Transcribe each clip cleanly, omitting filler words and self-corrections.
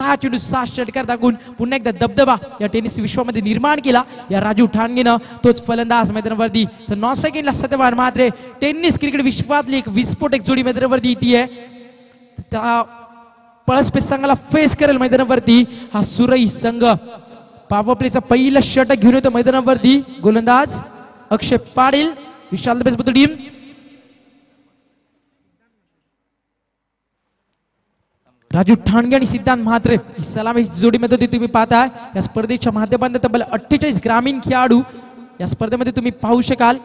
6 चेंडू 6 षटकार दाखवून पुन्हा एकदा दबदबा या टेनिस विश्वामध्ये निर्माण केला या राजू ठाणगेनं. तोच फलंदाज मैदानावरती. तर 9 सेकंडला सत्यवान म्हात्रे टेनिस क्रिकेट विश्वातली एक विस्फोटक जोडी मैदानावरती येते. त्या पळसपे संघाला फेस करेल मैदानावरती हा सुरई संघ. पॉवर प्लेचा पहिला षटक घेऊन येतो मैदानावरती गोलंदाज अक्षय पाटील. विशाल बेसबद्दल टीम. राजू ठाणगे आणि सिद्धांत म्हात्रे ही सलामी जोडीमध्ये तुम्ही पाहताय. या स्पर्धेच्या माध्यमातून तब्बल 48 ग्रामीण खेळाडू या स्पर्धेमध्ये तुम्ही पाहू शकाल.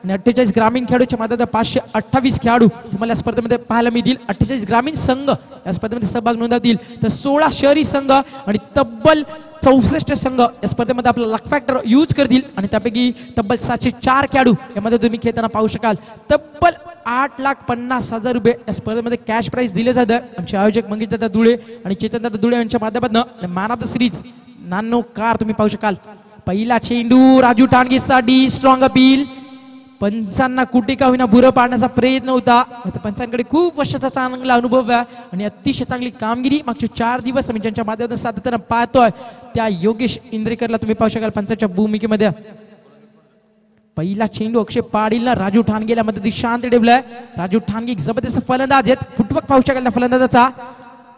आणि 48 ग्रामीण खेळाडूच्या माध्यमातून 528 खेळाडू तुम्हाला या स्पर्धेमध्ये पाहायला मिळतील. 48 ग्रामीण संघ या स्पर्धेमध्ये सहभाग नोंदवतील. तर 16 शहरी संघ आणि तब्बल 64 संघ या स्पर्धेमध्ये आपला लक फॅक्टर यूज करतील. आणि त्यापैकी तब्बल 704 खेळाडू यामध्ये तुम्ही खेळताना पाहू शकाल. तब्बल 8,50,000 रुपये या स्पर्धेमध्ये कॅश प्राइज दिले जातं. आमचे आयोजक मंगेशदादा धुळे आणि चेतनदादा धुळे यांच्या माध्यमातून मॅन ऑफ द सिरीज नानो कार तुम्ही पाहू शकाल. पहिला चेंडू राजू ठाणगेसाठी स्ट्रॉंग अपील. पंचांना कुठे का होईना बुरं पाडण्याचा प्रयत्न होता. पंचांकडे खूप वर्षाचा चांगला अनुभव आहे आणि अतिशय चांगली कामगिरी मागचे 4 दिवस आम्ही ज्यांच्या माध्यमातून सातत्यानं पाहतोय त्या योगेश इंद्रेकरला तुम्ही पाहू शकाल पंचांच्या भूमिकेमध्ये. पहिला चेंडू अक्षय पाटीलला राजू ठाणगेला मध्ये शांत ठेवलाय. राजू ठाणगे जबरदस्त फलंदाज आहेत. फुटवर्क पाहू शकाल त्या फलंदाजाचा.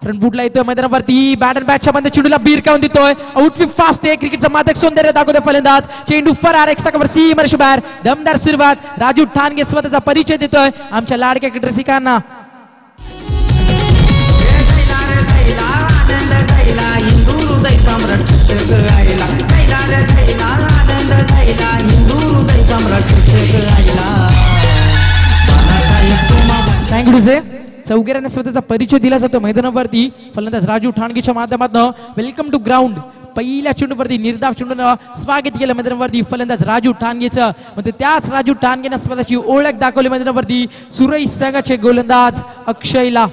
फ्रंट फुटला येतोय मैदानावरती. बॅट अँड बॅटच्या मध्ये चेंडूला बिरकावून देतोय. आउटफिट फास्ट आहे. क्रिकेटचा मादक सौंदर्य दाखवतोय फलंदाज. चेंडू फरार एक्स्ट्रा कव्हर सीमारेषे बाहेर. दमदार सुरुवात. राजू ठाणगे स्वतःचा परिचय देतोय आमच्या लाडक्या क्रिकेट रसिकांना. थँक्यू से चौघेऱ्यांना स्वतःचा परिचय दिला जातो मैदानावरती. फलंदाज राजू ठाणगेच्या माध्यमातून वेलकम टू ग्राउंड. पहिल्या चेंडूवरती निर्धाव चेंडूनं स्वागत केलं मैदानावरती फलंदाज राजू ठाणगेचं. म्हणजे त्याच राजू ठाणगेनं स्वतःची ओळख दाखवली मैदानावरती सुरई संघाचे गोलंदाज अक्षयला.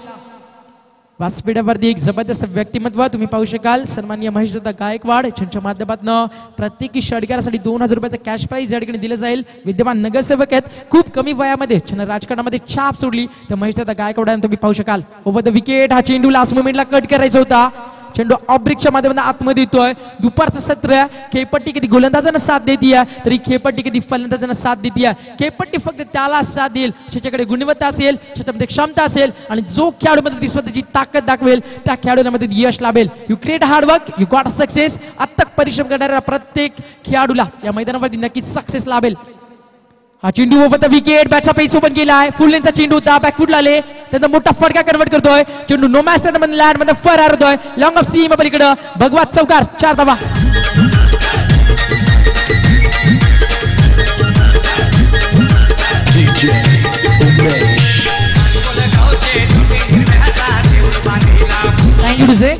व्यासपीठावरती एक जबरदस्त व्यक्तिमत्व तुम्ही पाहू शकाल. सन्माननीय महेशदादा गायकवाड यांच्या माध्यमातून प्रत्येकी षटकारासाठी 2,000 रुपयाचा कॅश प्राइज या ठिकाणी दिलं जाईल. विद्यमान नगरसेवक आहेत. खूप कमी वयामध्ये राजकारणामध्ये छाप सोडली तर महेशदादा गायकवाड यांना तुम्ही पाहू शकाल. Over the wicket. हा चेंडू लास्ट मोमेंटला कट करायचा होता. चेंडू ऑब्रिकच्या माध्यमातून आतमध्ये येतोय. दुपारचं सत्र. खेळपट्टी कधी गोलंदाजांना साथ देतीये तरी खेळपट्टी कधी फलंदाजांना साथ देतीये. खेळपट्टी फक्त त्याला साथ देईल ज्याच्याकडे गुणवत्ता असेल, ज्याच्यामध्ये क्षमता असेल आणि जो खेळाडूमध्ये स्वतःची ताकद दाखवेल त्या खेळाडूमध्ये यश लाभेल. You create hard work you got success. अथक परिश्रम करणाऱ्या प्रत्येक खेळाडूला या मैदानावरती नक्कीच सक्सेस लाभेल. हा चेंडू ओव्हर द विकेट. बॅटचा पेस ओपन केलाय. फुल लेनचा चेंडू होता. बॅकफुटला आले त्यांना मोठा फटका कन्वर्ट करतोय. चेंडू नो मॅस्टर मध्ये लँड मध्ये फरार होतोय. लॉंग ऑफ सीमा पलीकडे भगवात चौकार. 4 धावा. थँक्यू टू से.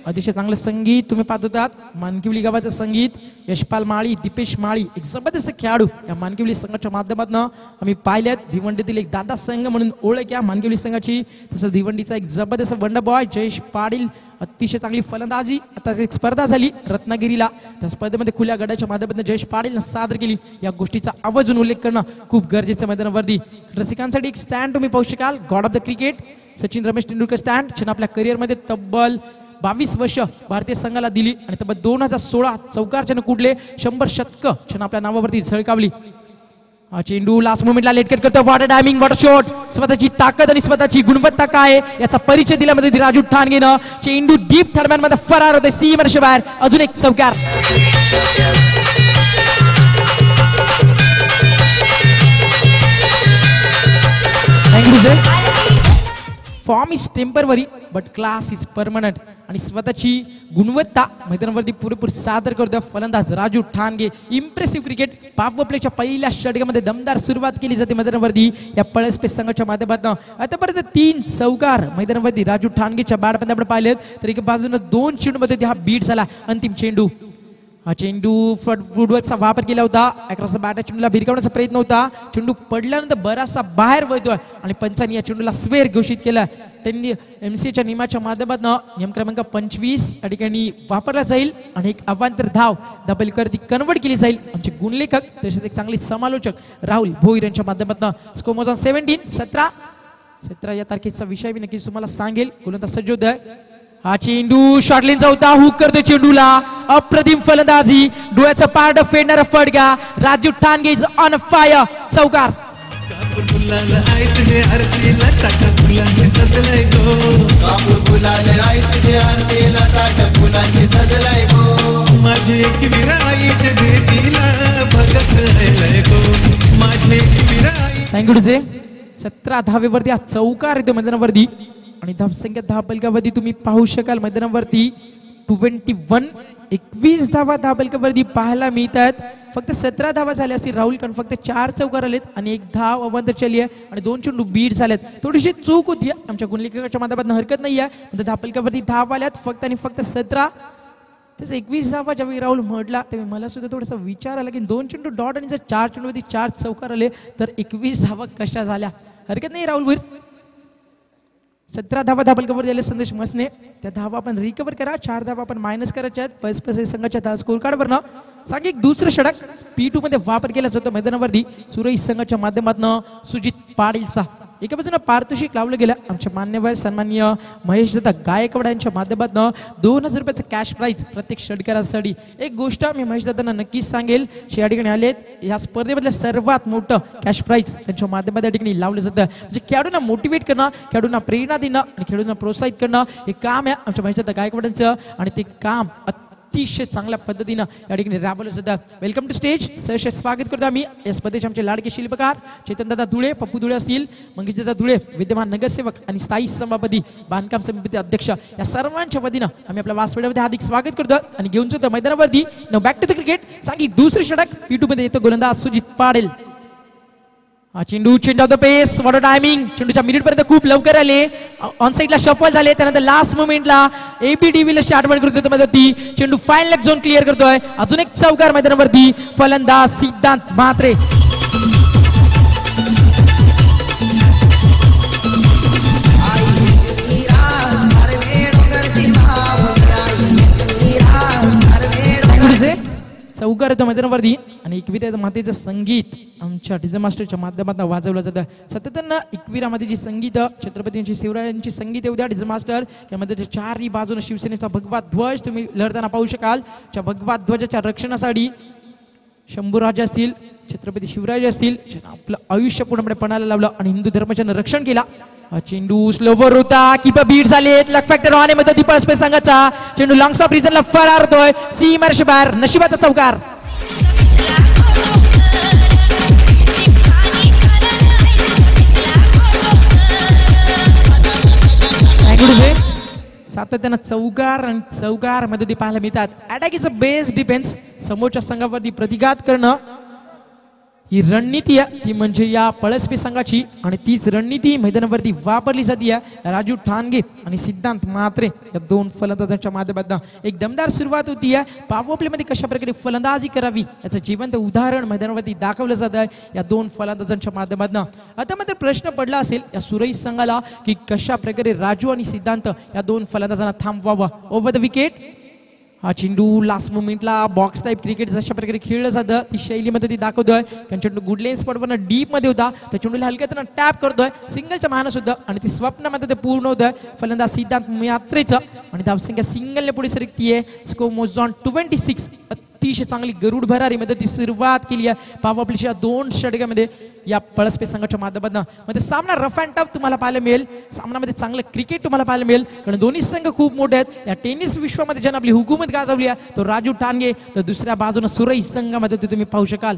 अतिशय चांगलं संगीत तुम्ही पाहत होतात. मानकिवली गावाचं संगीत. यशपाल माळी, दीपेश माळी एक जबरदस्त खेळाडू या मानकिवली संघाच्या माध्यमातून आम्ही पाहिल्यात. भिवंडीतील एक दादा संघ म्हणून ओळख या मानकिवली संघाची. तसंच भिवंडीचा एक जबरदस्त वंडर बॉय जयेश पाटील. अतिशय चांगली फलंदाजी. आता एक स्पर्धा झाली रत्नागिरीला. त्या स्पर्धेमध्ये खुल्या गडाच्या माध्यमातून जयेश पाटील सादर केली. या गोष्टीचा आवर्जून उल्लेख करणं खूप गरजेचं मैदानावरती. रसिकांसाठी एक स्टँड तुम्ही पाहू शकाल. God of the cricket Sachin Ramesh Tendulkar stand. छान आपल्या करिअरमध्ये तब्बल 22 वर्ष भारतीय संघाला दिली आणि तब्बल 2016 चौकारच्यानं कुठले 100 शतकं छान आपल्या नावावरती झळकावली. हा चेंडू लास्ट मोमेंटला लेटकट करतो. Water timing water shot. स्वतःची ताकद आणि स्वतःची गुणवत्ता काय याचा परिचय दिल्यामध्ये राजू ठाणगेनं. चेंडू डीप थर्डमॅन मध्ये फरार होते सीमारेषे बाहेर. अजून एक चौकार. Thank you sir. Form is temporary but class is permanent. आणि स्वतःची गुणवत्ता मैदानावरती पुरेपूर सादर करतो फलंदाज Raju Thanage. Impressive cricket. Power प्लेच्या पहिल्या षटकामध्ये दमदार सुरुवात केली जाते मैदानावरती या पळसपे संघाच्या माध्यमातून. आतापर्यंत 3 चौकार मैदानावरती राजू ठाणगेच्या बॅटमध्ये आपण पाहिलेत. तर एका बाजूने 2 चेंडूमध्ये हा बीट झाला. अंतिम चेंडू. हा चेंडू फुटवर्कचा वापर केला होता. अक्रॉस बॅट चेंडूला भिरकावण्याचा प्रयत्न होता. चेंडू पडल्यानंतर बराचसा बाहेर वळतोय आणि पंचांनी या चेंडूला स्वेर घोषित केला. त्यांनी एमसीच्या नियमाच्या माध्यमातून नियम क्रमांक 25 या ठिकाणी वापरला जाईल आणि एक अवांतर धाव डबलकर ती कन्वर्ट केली जाईल. आमचे गुणलेखक तसेच एक चांगले समालोचक राहुल भोईर यांच्या माध्यमातून. स्कोर मोज ऑन 17 या तारखेचा विषय मी नक्कीच तुम्हाला सांगेल. गोलंदाज सज्जोदय हा चेंडू शॉटलेनचा होता, हुक करतोय चेंडूला. अप्रतिम फलंदाजी, डोळ्याचं पारड फेडणारा फडका. Raju Thanage is on fire. चौकार. Thank you DJ. 17 धावेवरती हा चौकार येतो मैदानावरती आणि धावसंख्या धाबलकावरती तुम्ही पाहू शकाल मैदानावरती 21 धावा धाबलकावरती पाहायला मिळतात. फक्त 17 धावा झाल्या असतील राहुल, कारण फक्त 4 चौकार आलेत आणि 1 धाव अवंतर चली आहे आणि 2 चेंडू बीट झालेत. थोडीशी चूक होती आमच्या गुणलेखकाच्या माध्यमातून, हरकत नाही आहे. म्हणजे धाबलकावरती धाव आल्यात फक्त आणि फक्त 17. तसं 21 धावा ज्यावेळी राहुल म्हटला त्यावेळी मला सुद्धा थोडासा विचार आला की 2 चेंडू डॉट आणि जर 4 चेंडूवरती 4 चौकार आले तर 21 धावा कशा झाल्या. हरकत नाही राहुल वीर. 17 धावा धाबलकावर दिले संदेश मसने. त्या धावा आपण रिकवर करा, 4 धावा आपण मायनस करायच्या आहेत. पस संघाच्या स्कोर कार्डवरनं सांगे एक दुसरं षटक P2 मध्ये वापर केला जातो मैदानावरती सुरई संघाच्या माध्यमातून सुजित पाटीलचा. एका बाजूला पारितोषिक लावलं गेलं आमच्या मान्यवर सन्माननीय महेश दत्ता गायकवाड यांच्या माध्यमातून 2000 रुपयाचं कॅश प्राईज प्रत्येक षटकारासाठी. एक गोष्ट मी महेश दत्तांना नक्कीच सांगेल, या ठिकाणी आलेत या स्पर्धेमधलं सर्वात मोठं कॅश प्राईज त्यांच्या माध्यमात या ठिकाणी लावलं जातं. म्हणजे खेळाडूंना मोटिवेट करणं, खेळाडूंना प्रेरणा देणं आणि खेळाडूंना प्रोत्साहित करणं हे काम आहे आमच्या महेश दत्ता गायकवाडांचं आणि ते काम अतिशय चांगल्या पद्धतीनं या ठिकाणी राबवलं जातं. Welcome to stage. सहर्ष स्वागत करतो आम्ही या स्पर्धेचे आमचे लाडके शिल्पकार चेतनदादा धुळे, पप्पू धुळे असतील, मंगेशदादा धुळे विद्यमान नगरसेवक आणि स्थायी सभापती बांधकाम समिती अध्यक्ष, या सर्वांच्या वतीनं आम्ही आपल्या वासवेड्यामध्ये हार्दिक स्वागत करतो आणि घेऊन जातो मैदानावरती. Now back to the cricket. सांगी दुसरे षटक P2 मध्ये येतो गोलंदाज सुजित पाटील. हा चेंडू change of the pace, what a timing. चेंडूच्या मिनिट पर्यंत खूप लवकर आले, ऑन साइडला शफल झाले. त्यानंतर लास्ट मोमेंटला AB डिव्हिलियर्सची आठवण करतोय मध्ये चेंडू फाईन लेग झोन क्लिअर करतोय. अजून एक चौकार मैदानावरती फलंदाज सिद्धांत म्हात्रे. चौकार येतो मैदानावरती आणि एकविरा मातेचं संगीत आमच्या डीजे मास्टरच्या माध्यमातून वाजवलं जातं. सातत्यानं एकविरा मातेची संगीत छत्रपतींची शिवरायांची संगीत येऊ द्या. डीजे मास्टर यामध्ये 4ही बाजूने शिवसेनेचा भगवा ध्वज तुम्ही लढताना पाहू शकाल. त्या भगवा ध्वजाच्या रक्षणासाठी शंभूराजे असतील, छत्रपती शिवराजे असतील, आपलं आयुष्य पूर्णपणे पणाला लावलं आणि हिंदू धर्माचं रक्षण केला. चेंडू स्लोवर होता, कीपर बीट झालेत. लक फॅक्टर ऑन मध्ये दीपळ स्पेस संघाचा चेंडू लॉंग स्टॉप रिजनला फरार होतोय. सीमारेषे बाहेर नशिबाचा चौकार. सातत्यानं चौकार आणि चौकार मध्ये पाहायला मिळतात. Attack is a best defence. समोरच्या संघावरती प्रतिघात करणं ही रणनीती आहे, ती म्हणजे या पळसपी संघाची आणि तीच रणनीती मैदानावरती वापरली जाते. राजू ठाणगे आणि सिद्धांत म्हात्रे या 2 फलंदाजांच्या माध्यमातून एक दमदार सुरुवात होती आहे. पॉवर प्ले मध्ये कशा प्रकारे फलंदाजी करावी याचं जिवंत उदाहरण मैदानावरती दाखवलं जात आहे या 2 फलंदाजांच्या माध्यमातून. आता मात्र प्रश्न पडला असेल या सुरई संघाला की कशा प्रकारे राजू आणि सिद्धांत या 2 फलंदाजांना थांबवावं. Over the wicket. हा चेंडू लास्ट मोमेंटला बॉक्स टाईप क्रिकेट जशा प्रकारे खेळलं जातं ती शैलीमध्ये ती दाखवतोय. कारण चेंडू गुड लेन स्पॉटवरनं डीप मध्ये होता, त्या चेंडूला हलक्यातनं टॅप करतोय सिंगलच्या मानस होतं आणि ती स्वप्नामध्ये ते पूर्ण होतंय. फलंदाज सिद्धांत म्हात्रेचं आणि धावसंख्या सिंगलने पुढे सरकतीये. स्कोर मोज ऑन 26. अतिशय चांगली गरुड भरारी मध्ये ती सुरुवात केली आहे पॉवर प्लेच्या 2 षटकामध्ये या पळसपे संघाच्या माध्यमातून. मध्ये सामना रफ अँड टफ तुम्हाला पाहायला मिळेल, सामन्यामध्ये चांगलं क्रिकेट तुम्हाला पाहायला मिळेल कारण दोन्ही संघ खूप मोठे आहेत. या टेनिस विश्वामध्ये ज्यानं आपली हुकूमत गाजवली आहे तो राजू ठाणगे, तर दुसऱ्या बाजूने सुरई संघामध्ये तुम्ही पाहू शकाल.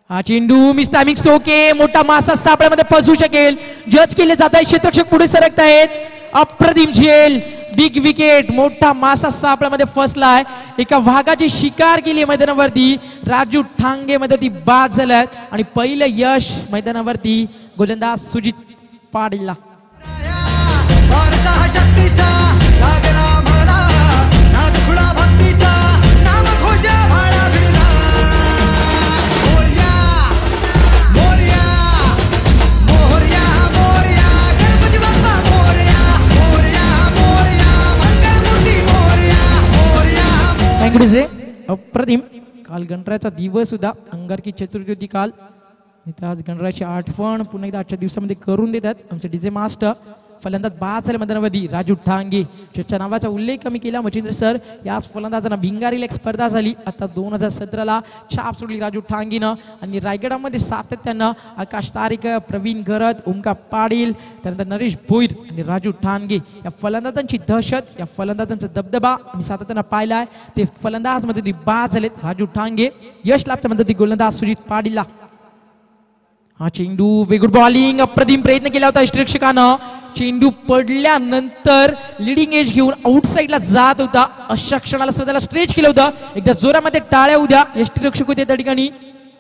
हा चेंडू मिस टायमिंग स्टोके, मोठा मासा सापळ्यामध्ये फसू शकेल. जज केले जात आहे, क्षेत्ररक्षक पुढे सरकतायत. अप्रतिम झेल, बिग विकेट. मोठा मासा सापळ्यामध्ये फसलाय. एका वाघाची शिकार केली मैदानावरती. राजू ठांगे मध्ये ती बाद झाल्यात आणि पहिलं यश मैदानावरती गोलंदाज सुजित पाटीलला. अप्रतिम. काल गणरायाचा दिवस सुद्धा, अंगारकी चतुर्थी होती काल. आज गणरायाची आठवण पुन्हा एकदा आजच्या दिवसामध्ये करून देतात आमचे डीजे मास्टर. फलंदाज बाद झाले मैदानामध्ये राजू ठांगे ज्याच्या नावाचा उल्लेख कमी केला मच्छिंद्र सर. याच फलंदाजांना भिंगारीला एक स्पर्धा झाली आता 2017ला छाप सोडली राजू ठांगेनं. आणि रायगडामध्ये सातत्यानं आकाश तारिक, प्रवीण घरत, ओमकार पाटील, त्यानंतर नरेश भोईर आणि राजू ठांगे या फलंदाजांची दहशत, या फलंदाजांचा दबदबा आम्ही सातत्यानं पाहिलाय. ते फलंदाज मध्ये बाद झालेत राजू ठांगे. यश लाभतं मध्ये गोलंदाज सुजित पाटीलला. हा चेंडू वेगुड बॉलिंग, अप्रतिम प्रयत्न केला होता यष्टिरक्षकानं. चेंडू पडल्यानंतर लिडिंग एज घेऊन आउटसाइडला जात होता. अशा क्षणाला स्वतःला स्ट्रेच केलं होतं. एकदा जोरामध्ये टाळ्या उद्या. यष्टिरक्षक होते त्या ठिकाणी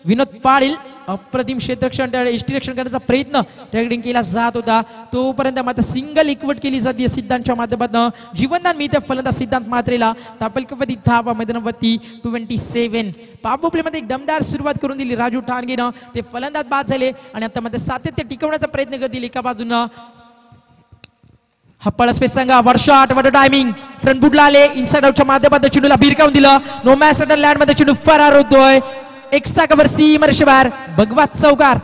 विनोद पाटील. अप्रतिम क्षेत्ररक्षण यष्टिरक्षण करण्याचा प्रयत्न त्या ठिकाणी केला जात होता. तोपर्यंत मात्र सिंगल एकवट केली जाते सिद्धांतच्या माध्यमातून. जीवनदान मिळते फलंदाज सिद्धांत म्हात्रेला. तापलकवती धावा मैदानावरती 27. पॉवर प्लेमध्ये एक दमदार सुरुवात करून दिली राजू ठाणगेनं. ते फलंदाज बाद झाले आणि आता मध्ये सातत्य टिकवण्याचा प्रयत्न करतील एका बाजूनं. हप्पळ स्पेस संघा वर शॉट, वर टायमिंग, फ्रंट बुटला आले, इनसाइड आउटच्या माध्यमातून चेंडूला भिरकावून दिलं. नो मॅच लँड मध्ये चेंडू फरार होतोय. एक्स्ट्रा कव्हर सीम बार भगवत चौकार.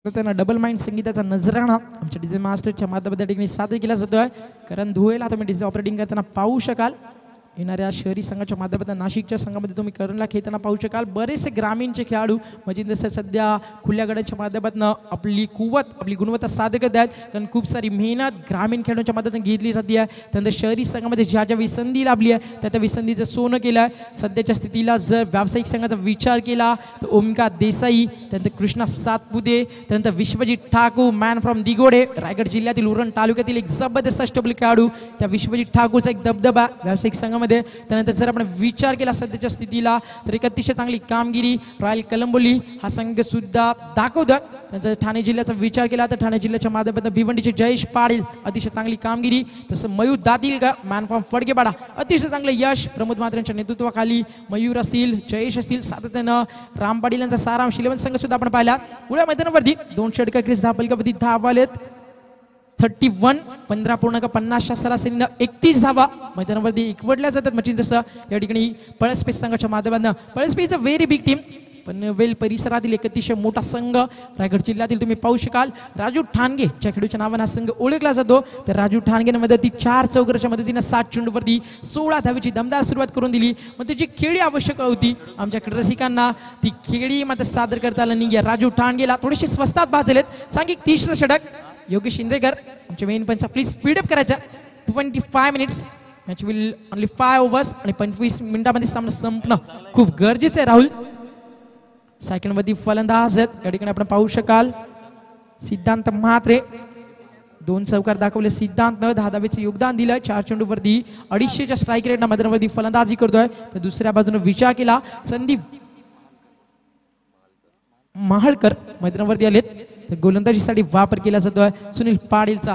त्यांना डबल माइंड संगीताचा नजराणा आमच्या डिझाईन मास्टरच्या माध्यमातून ठिकाणी सादर केला जातोय. कारण धुळेला तुम्ही डिझाईन ऑपरेटिंग करताना पाहू शकाल. येणाऱ्या शहरी संघाच्या माध्यमातून नाशिकच्या संघामध्ये तुम्ही करणला खेळताना पाहू शकाल. बरेचसे ग्रामीणचे खेळाडू म्हणजे सध्या खुल्या गडाच्या माध्यमातून आपली कुवत, आपली गुणवत्ता सादर करत आहेत. कारण खूप सारी मेहनत ग्रामीण खेळाडूंच्या माध्यमातून घेतली जाते आहे. त्यानंतर शहरी संघामध्ये ज्या ज्या विसंधी लाभली आहे त्या विसंधीचं सोनं केलं आहे. सध्याच्या स्थितीला जर व्यावसायिक संघाचा विचार केला तर ओमकार देसाई, त्यानंतर कृष्णा सातपुते, त्यानंतर विश्वजित ठाकूर, मॅन फ्रॉम दिगोडे, रायगड जिल्ह्यातील उरण तालुक्यातील एक जबरदस्त अष्टपैलू खेळाडू. त्या विश्वजित ठाकूरचा एक दबदबा व्यावसायिक संघामध्ये. त्यानंतर जर आपण विचार केला सध्याच्या स्थितीला तर एक अतिशय चांगली कामगिरी रॉयल कलंबोली हा संघ सुद्धा दाखवतं. त्यांचा ठाणे जिल्ह्याचा विचार केला तर ठाणे जिल्ह्याच्या माध्यमातून भिवंडीचे जयेश पाटील अतिशय चांगली कामगिरी. तसं मयूर दातील का मॅन फ्रॉम फडकेपाडा अतिशय चांगलं यश. प्रमोद म्हात्रे यांच्या नेतृत्वाखाली मयूर असतील, जयेश असतील, सातत्यानं राम पाटील यांचा सारांश 11 संघ सुद्धा आपण पाहिला. पुढे मैदानावरती 2 षटका क्रिस धापलकावरती धावा आलेत 31. 15.50 सरासरीनं 31 धावा मैदानावरती एकवटल्या जातात. म्हणजे जसं या ठिकाणी पळसपेस संघाच्या माध्यमातून. Palaspe a very big team. Panvel परिसरातील एक अतिशय मोठा संघ रायगड जिल्ह्यातील तुम्ही पाहू शकाल. राजू ठाणगे ज्या खेळाडूच्या नावाने हा संघ ओळखला जातो तर राजू ठाणगेने मदती 4 चौकारच्या मदतीने 7 चेंडूवरती 16 धावेची दमदार सुरुवात करून दिली. मग जी खेळी आवश्यक होती आमच्या रसिकांना ती खेळी मात्र सादर करता आली नाही. राजू ठाणगेला थोडेसे स्वस्तात बाद झालेत. सांघिक 30 षटक. योगेश इंद्रेकर आमचे मेन पंच प्लीज स्पीडअप करायचा. 25 minutes match will only 5 overs आणि 25 मिनिटांमध्ये सामना संपणं खूप गरजेचं आहे. राहुल सेकंड मध्ये फलंदाज आहेत या ठिकाणी आपण पाहू शकाल. सिद्धांत म्हात्रे 2 चौकार दाखवले. सिद्धांतनं 10 धावेचं योगदान दिलंय. 4 चेंडूवरती 250च्या स्ट्राईक रेटना मैदानावरती फलंदाजी करतोय. तर दुसऱ्या बाजूने विचार केला संदीप महाळकर मैदानावरती आलेत. तर गोलंदाजीसाठी वापर केला जातोय सुनील पाटीलचा.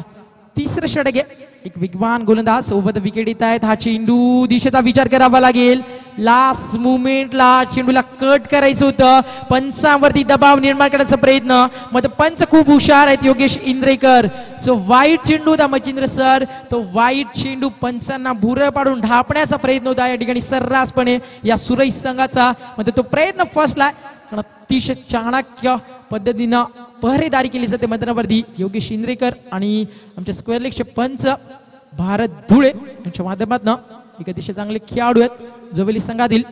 3रं षटक आहे. एक वेगवान गोलंदाज सोबत विकेट येत आहेत. हा चेंडू दिशेचा विचार करावा लागेल. लास्ट मुवमेंटला चेंडूला कट करायचं होतं. पंचावरती दबाव निर्माण करण्याचा प्रयत्न. मग पंच खूप हुशार आहेत योगेश इंद्रेकर. जो वाईट चेंडू होता मच्छिंद्र सर तो वाईट चेंडू पंचांना भुरळ पाडून ढापण्याचा प्रयत्न होता या ठिकाणी सर्रासपणे या सुरई संघाचा. म्हणजे तो प्रयत्न फसलाय. अतिशय चाणक्य पद्धतीनं पहरेदारी केली जाते मैदानावरती. योगेश इंद्रेकर आणि आमच्या स्क्वेअर लेगचे पंच भारत धुळे यांच्या माध्यमातून एक अतिशय चांगले खेळाडू आहेत. जवली संघातील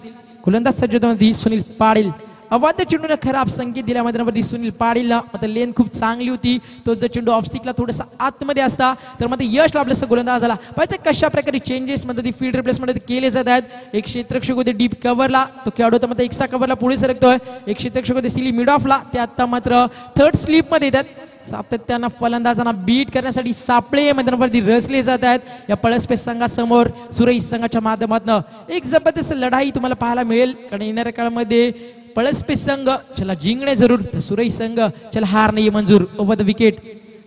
गोलंदाज सज्जतेमध्ये सुनील पाटील. अवाध्य चेंडूने खराब संकेत दिल्या मैदानावरती सुनील पाटीलला. मात्र लेन खूप चांगली होती. तो जर चेंडू ऑफस्टिकला थोडासा आतमध्ये असता तर मात्र यश लाभलं असतं गोलंदाजाला. पाहिजे कशा प्रकारे चेंजेस मध्ये फील्ड रिप्लेसमेंट केले जात आहेत. एक क्षेत्ररक्षक होते डीप कव्हरला तो खेळाडू होता मात्र एक्स्ट्रा कव्हरला पुढे सरकतोय. एक क्षेत्ररक्षक होते सिली मिड ऑफला ते आता मात्र थर्ड स्लिप मध्ये येतात. सातत्यानं फलंदाजांना बीट करण्यासाठी सापळे मैदानावरती रचले जात आहेत. या पळसपेस संघासमोर सुरई संघाच्या माध्यमातून एक जबरदस्त लढाई तुम्हाला पाहायला मिळेल. कारण येणाऱ्या काळामध्ये पळसपेस संघ चला जिंकणे जरूर तर सुरई संघ चला हार नाही मंजूर. Over the wicket.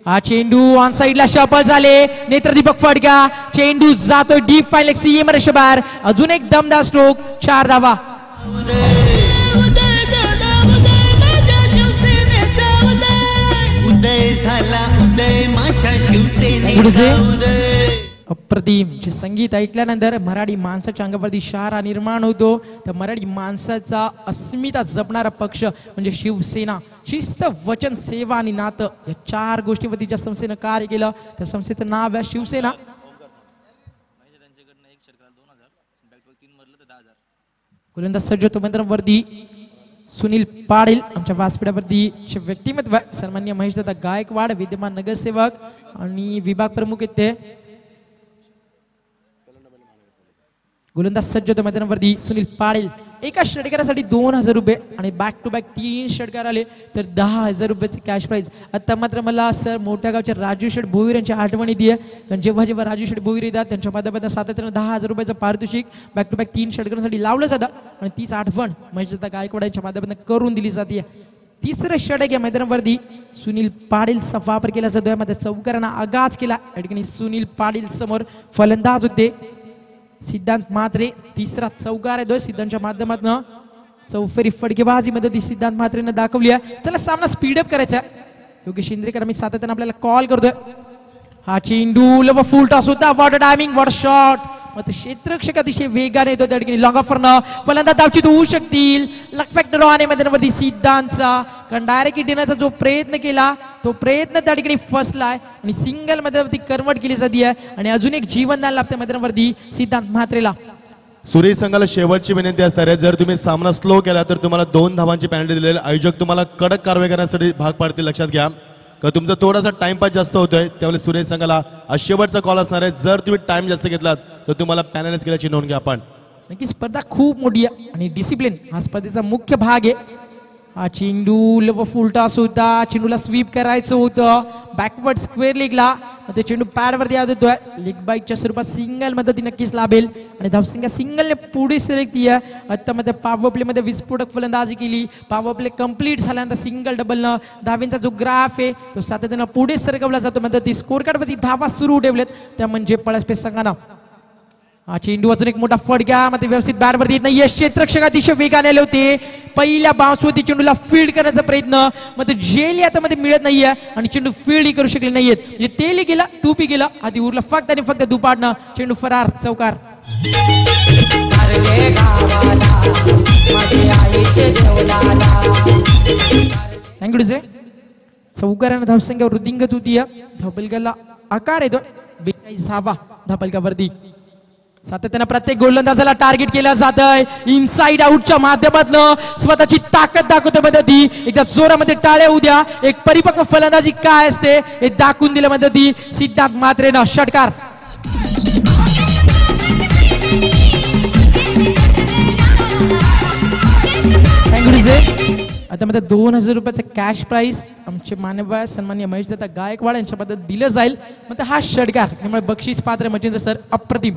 हा चेंडू ऑन साइडला शफल झाले. नेत्रदीपक फडका. चेंडू जातोय डीप फाईन लेग सीएम बार. अजून एक दमदार स्ट्रोक. 4 धावा. अप्रतिम जे संगीत ऐकल्यानंतर मराठी माणसाच्या अंगावरती शहारा निर्माण होतो. तर मराठी माणसाचा अस्मिता जपणारा पक्ष म्हणजे शिवसेना. शिस्त, वचन, सेवा आणि नातं या 4 गोष्टीवरती ज्या संस्थेनं कार्य केलं त्या संस्थेचं नाव आहे शिवसेना. गोलंदाज सज्ज होतो मैदानावरती सुनील पाटील. आमच्या व्यासपीठावरती व्यक्तिमत्व सन्माननीय महेशदादा गायकवाड, विद्यमान नगरसेवक आणि विभाग प्रमुख आहेत ते. गोलंदाज सज्ज होतो मैदानावरती सुनील पाटील. एका षटकारासाठी 2000 रुपये आणि बॅक टू बॅक 3 षटकार आले तर 10,000 रुपयाची कॅश प्राईज. आता मात्र मला सर मोठ्या गावच्या राजू शेठ भोईर यांची आठवण येते आहे. कारण जेव्हा जेव्हा राजू शेठ भोईर येतात त्यांच्या माध्यमातून सातत्यानं 10,000 रुपयाचं पारितोषिक बॅक टू बॅक 3 षटकारांसाठी लावलं जातं आणि तीच आठवण महेशदादा गायकवाड यांच्या माध्यमातून करून दिली जाते. तिसरं षटक या मैदानावरती सुनील पाटीलचा वापर केला जातोय. मध्ये चौकारांना आगाज केला. या ठिकाणी सुनील पाटील समोर फलंदाज होते सिद्धांत म्हात्रे. तिसरा चौकार आहे सिद्धांतच्या माध्यमातून चौफेरी फटकेबाजीमध्ये सिद्धांत म्हात्रेनं दाखवली आहे. त्याला सामना स्पीडअप करायचा. योगेश इंद्रेकर आम्ही सातत्यानं आपल्याला कॉल करतोय. हा चेंडू लव फुल टॉस होता. What timing, what shot. मग क्षेत्ररक्षक अतिशय वेगाने येतो त्या ठिकाणी लॉंग ऑफरनं फलंदाज धावचीत होऊ शकतील. लक फॅक्टर आणि मैदानावरती सिद्धांतचा कारण डायरेक्ट देण्याचा जो प्रयत्न केला तो प्रयत्न त्या ठिकाणी फसलाय आणि सिंगल मैदानावरती कन्वर्ट केली जाते आणि अजून एक जीवनदान लाभते मैदानावरती सिद्धांत म्हात्रेला. सुरेश संघाला शेवटची विनंती असणार आहे, जर तुम्ही सामना स्लो केला तर तुम्हाला 2 धावांची पेनल्टी दिलेली. आयोजक तुम्हाला कडक कारवाई करण्यासाठी भाग पाडतील, लक्षात घ्या. तर तुमचा थोडासा टाइमपास जास्त होतोय त्यामुळे सुरेश संघाला हा शेवटचा कॉल असणार आहे. जर तुम्ही टाइम जास्त घेतलात तर तुम्हाला पॅनलाइज केल्याची नोंद घ्या. आपण नक्की स्पर्धा खूप मोठी आहे आणि डिसिप्लिन हा स्पर्धेचा मुख्य भाग आहे. हा चेंडू लव फुल टॉस होता. चेंडूला स्वीप करायचं होतं बॅकवर्ड स्क्वेअर लेगला. ते चेंडू पॅडवरती याद येतोय. लेग बाईटच्या स्वरूपात सिंगल मध्ये ती नक्कीच लाभेल आणि धावसंख्या सिंगलने पुढे सरकती आहे. आता मध्ये पॉवर प्ले मध्ये विस्फोटक फलंदाजी केली. पॉवर प्ले कंप्लीट झाल्यानंतर सिंगल डबलनं धावेंचा जो ग्राफ आहे तो सातत्यानं पुढे सरकवला जातो. मध्ये ती स्कोर कार्डवरती धावा सुरू ठेवलेत त्या म्हणजे पळसपेस संघानं. हा चेंडू अजून एक मोठा फटका मध्ये व्यवस्थित बॅटवरती येत नाही. क्षेत्ररक्षक अतिशय वेगाने आले होते. पहिल्या बाउन्सवरती चेंडूला फील्ड करण्याचा प्रयत्न मध्ये जेल हातामध्ये मिळत नाहीये आणि चेंडू फील्ड करू शकले नाहीयेत. म्हणजे तेली गेला तूपी गेला आधी उरला फक्त आणि फक्त दुपाडणं. चेंडू फरार चौकार. थँक्यू से चौकारानं धावसंख्या वृद्धिंगत होती. धावपलकाला आकार येतो 42 धावा धावपलकावरती. सातत्यानं प्रत्येक गोलंदाजाला टार्गेट केलं जात आहे. इनसाइड आउटच्या माध्यमातून स्वतःची ताकद दाखवतो मध्ये एकदा जोरामध्ये टाळ्या उद्या. एक परिपक्व फलंदाजी काय असते हे दाखवून दिलं मध्ये सिद्धांत म्हात्रेनं. षटकार. आता मध्ये 2000 रुपयाचं कॅश प्राइस आमचे मान्यवर सन्माननीय महेशदादा गायकवाड यांच्या बद्दल दिलं जाईल. मग हा षटकार त्यामुळे बक्षीस पात्र मच्छिंद्र सर अप्रतिम.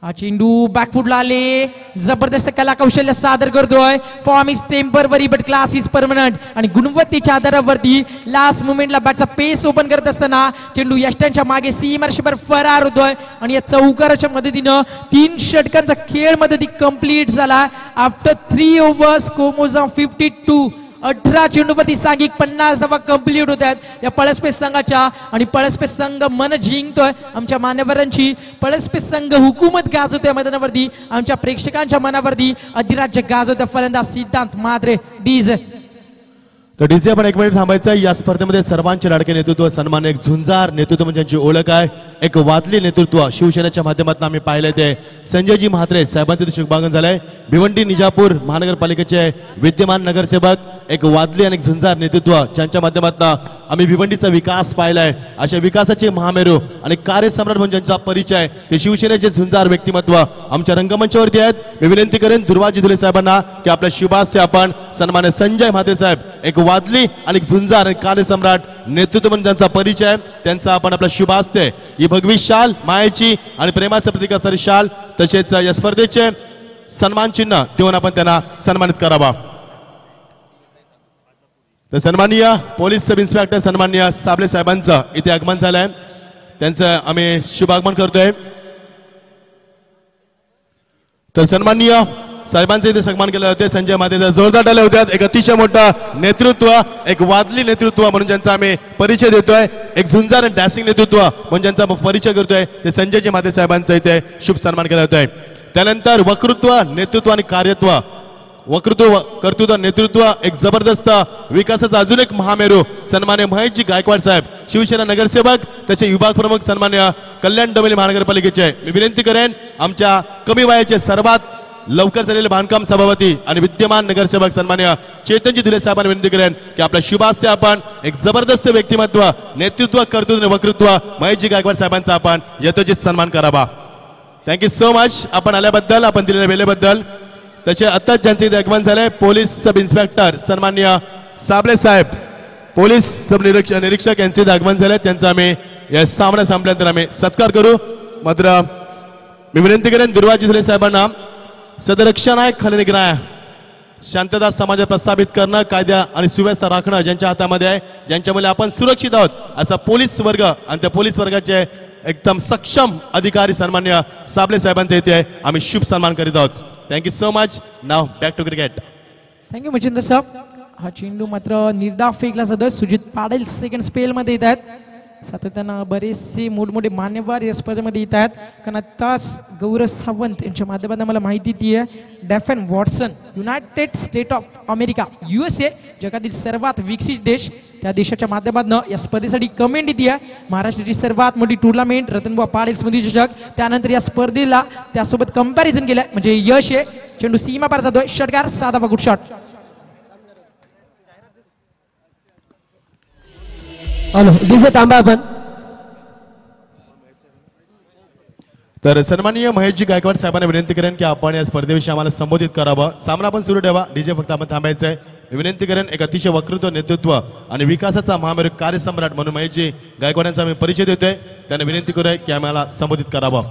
हा चेंडू बॅकफुटला आले. जबरदस्त कला कौशल्य सादर करतोय. Form is temporary but class is permanent आणि गुणवत्तेच्या आधारावरती लास्ट मुमेंटला बॅटचा पेस ओपन करत असताना चेंडू यष्टांच्या मागे सीमारेषेवर फरार होतोय आणि या चौकाराच्या मदतीनं 3 षटकांचा खेळ मध्ये ती कंप्लीट झाला. आफ्टर 3 ओव्हर्स कोमोजा 52 18 चेंडूवरती सांघिक 50 धावा कंप्लीट होत आहेत या पळसपेस संघाच्या आणि पळसपेस संघ मन जिंकतोय आमच्या मान्यवरांची. पळसपेस संघ हुकूमत गाजवतोय मैदानावरती. आमच्या प्रेक्षकांच्या मनावरती अधिराज्य गाजवतोय फलंदाज सिद्धांत म्हात्रे डीजे. तर डीजे आपण 1 मिनिट थांबायचं. या स्पर्धेमध्ये सर्वांचे लाडके नेतृत्व सन्मान एक झुंजार नेतृत्व म्हणजे ज्यांची ओळख आहे. एक वादली नेतृत्व शिवसेनेच्या माध्यमातून आम्ही पाहिले ते संजयजी म्हात्रे साहेबांचे शुभागमन झालंय. भिवंडी निजापूर महानगरपालिकेचे विद्यमान नगरसेवक एक वादली आणि झुंजार नेतृत्व ज्यांच्या माध्यमातून आम्ही भिवंडीचा विकास पाहिलाय. अशा विकासाचे महामेरू आणि कार्यसम्राट म्हणून ज्यांचा परिचय ते शिवसेनेचे झुंजार व्यक्तिमत्व आमच्या रंगमंचावरती आहेत. मी विनंती करेन दुर्वाजी धुले साहेबांना की आपल्या शुभास्ते आपण सन्मान्य संजय म्हात्रे साहेब एक वादली आणि झुंजार कार्यसम्राट नेतृत्व म्हणून ज्यांचा परिचय त्यांचा आपण आपल्या शुभास्ते ही भगवी शाल मायेची आणि प्रेमाचं प्रतीक असणारी शाल तसेच या स्पर्धेचे सन्मान चिन्ह देऊन आपण त्यांना सन्मानित करावा. तर सन्माननीय पोलीस सब इन्स्पेक्टर सन्माननीय साबळे साहेबांचं इथे आगमन झालंय. त्यांचं आम्ही शुभागमन करतोय. तर सन्माननीय साहेबांचे इथे सन्मान केले होते. संजय मातेचा जोरदार टाळ्या होत्यात. एक अतिशय मोठं नेतृत्व, एक वादली नेतृत्व म्हणून ज्यांचा आम्ही परिचय देतोय, एक झुंजार आणि डॅसिंग नेतृत्व म्हणून ज्यांचा परिचय करतोय ते संजयजी माते साहेबांचा इथे शुभ सन्मान केला होतोय. त्यानंतर वक्तृत्व, नेतृत्व आणि कार्यत्व, वक्तृत्व, कर्तृत्व, नेतृत्व, एक जबरदस्त विकासाचा अजून एक महामेरू सन्मान्य महेशजी गायकवाड साहेब, शिवसेना नगरसेवक, त्याचे विभाग प्रमुख सन्मान्य कल्याण डोंबिवली महानगरपालिकेचे. मी विनंती करेन आमच्या कमी वयाचे सर्वात लवकर झालेले बांधकाम सभापती आणि विद्यमान नगरसेवक सन्मान्य चेतनजी धुले साहेबांना विनंती करेन की आपल्या शुभास्ते आपण एक जबरदस्त व्यक्तिमत्व, नेतृत्व, कर्तृत्व आणि वक्तृत्व महेशजी गायकवाड साहेबांचा आपण यथोचित सन्मान करावा. थँक्यू सो मच आपण आल्याबद्दल, आपण दिलेल्या वेळेबद्दल. त्याचे आत्ताच ज्यांचे इथे आगमन झाले पोलीस सब इन्स्पेक्टर सन्मान्य साबळे साहेब, पोलीस सब निरीक्षक यांचे इथे आगमन झाले. त्यांचा आम्ही या सामना संपल्यानंतर आम्ही सत्कार करू. मात्र मी विनंती करेन दुर्वाजी धुले साहेबांना सदरक्षण आहे, खलनिग्रह आहे, शांतता समाजात प्रस्थापित करणं, कायदा आणि सुव्यवस्था राखणं ज्यांच्या हातामध्ये आहे, ज्यांच्यामुळे आपण सुरक्षित आहोत असा पोलीस वर्ग आणि त्या पोलीस वर्गाचे एकदम सक्षम अधिकारी सन्मान्य साबळे साहेबांचे इथे आम्ही शुभ सन्मान करीत आहोत. Thank you so much. Now back to cricket. Thank you Machhindra साहेब. हा चेंडू मात्र निर्धाव फेकला जातोय. सुजित पाटील सेकंड स्पेल मध्ये येत आहेत. सातत्यानं बरेचसे मोठमोठे मान्यवर या स्पर्धेमध्ये येत आहेत. कारण आताच गौरव सावंत यांच्या माध्यमातून मला माहिती दी आहे Daphne Watson, United State of America USA, जगातील सर्वात विकसित देश, त्या देशाच्या माध्यमातून या स्पर्धेसाठी कमेंट दी आहे. महाराष्ट्राची सर्वात मोठी टुर्नामेंट रतनबुवा पाटील स्मृती चषक, त्यानंतर या स्पर्धेला त्यासोबत कंपॅरिझन केलंय म्हणजे यश आहे. चेंडू सीमा पार जातोय. षटकार साधा गुड शॉट. हॅलो डीजे थांबा आपण. तर सन्माननीय महेशजी गायकवाड साहेबांना विनंती करेन की आपण या स्पर्धेविषयी आम्हाला संबोधित करावं. सामना आपण सुरू ठेवा. डीजे फक्त आपण थांबायचं आहे. विनंती करेन एक अतिशय वक्तृत्व, नेतृत्व आणि विकासाचा महामेरू कार्यसम्राट म्हणून महेशजी गायकवाड यांचा आम्ही परिचय देतोय. त्यांना विनंती करूया की आम्हाला संबोधित करावं.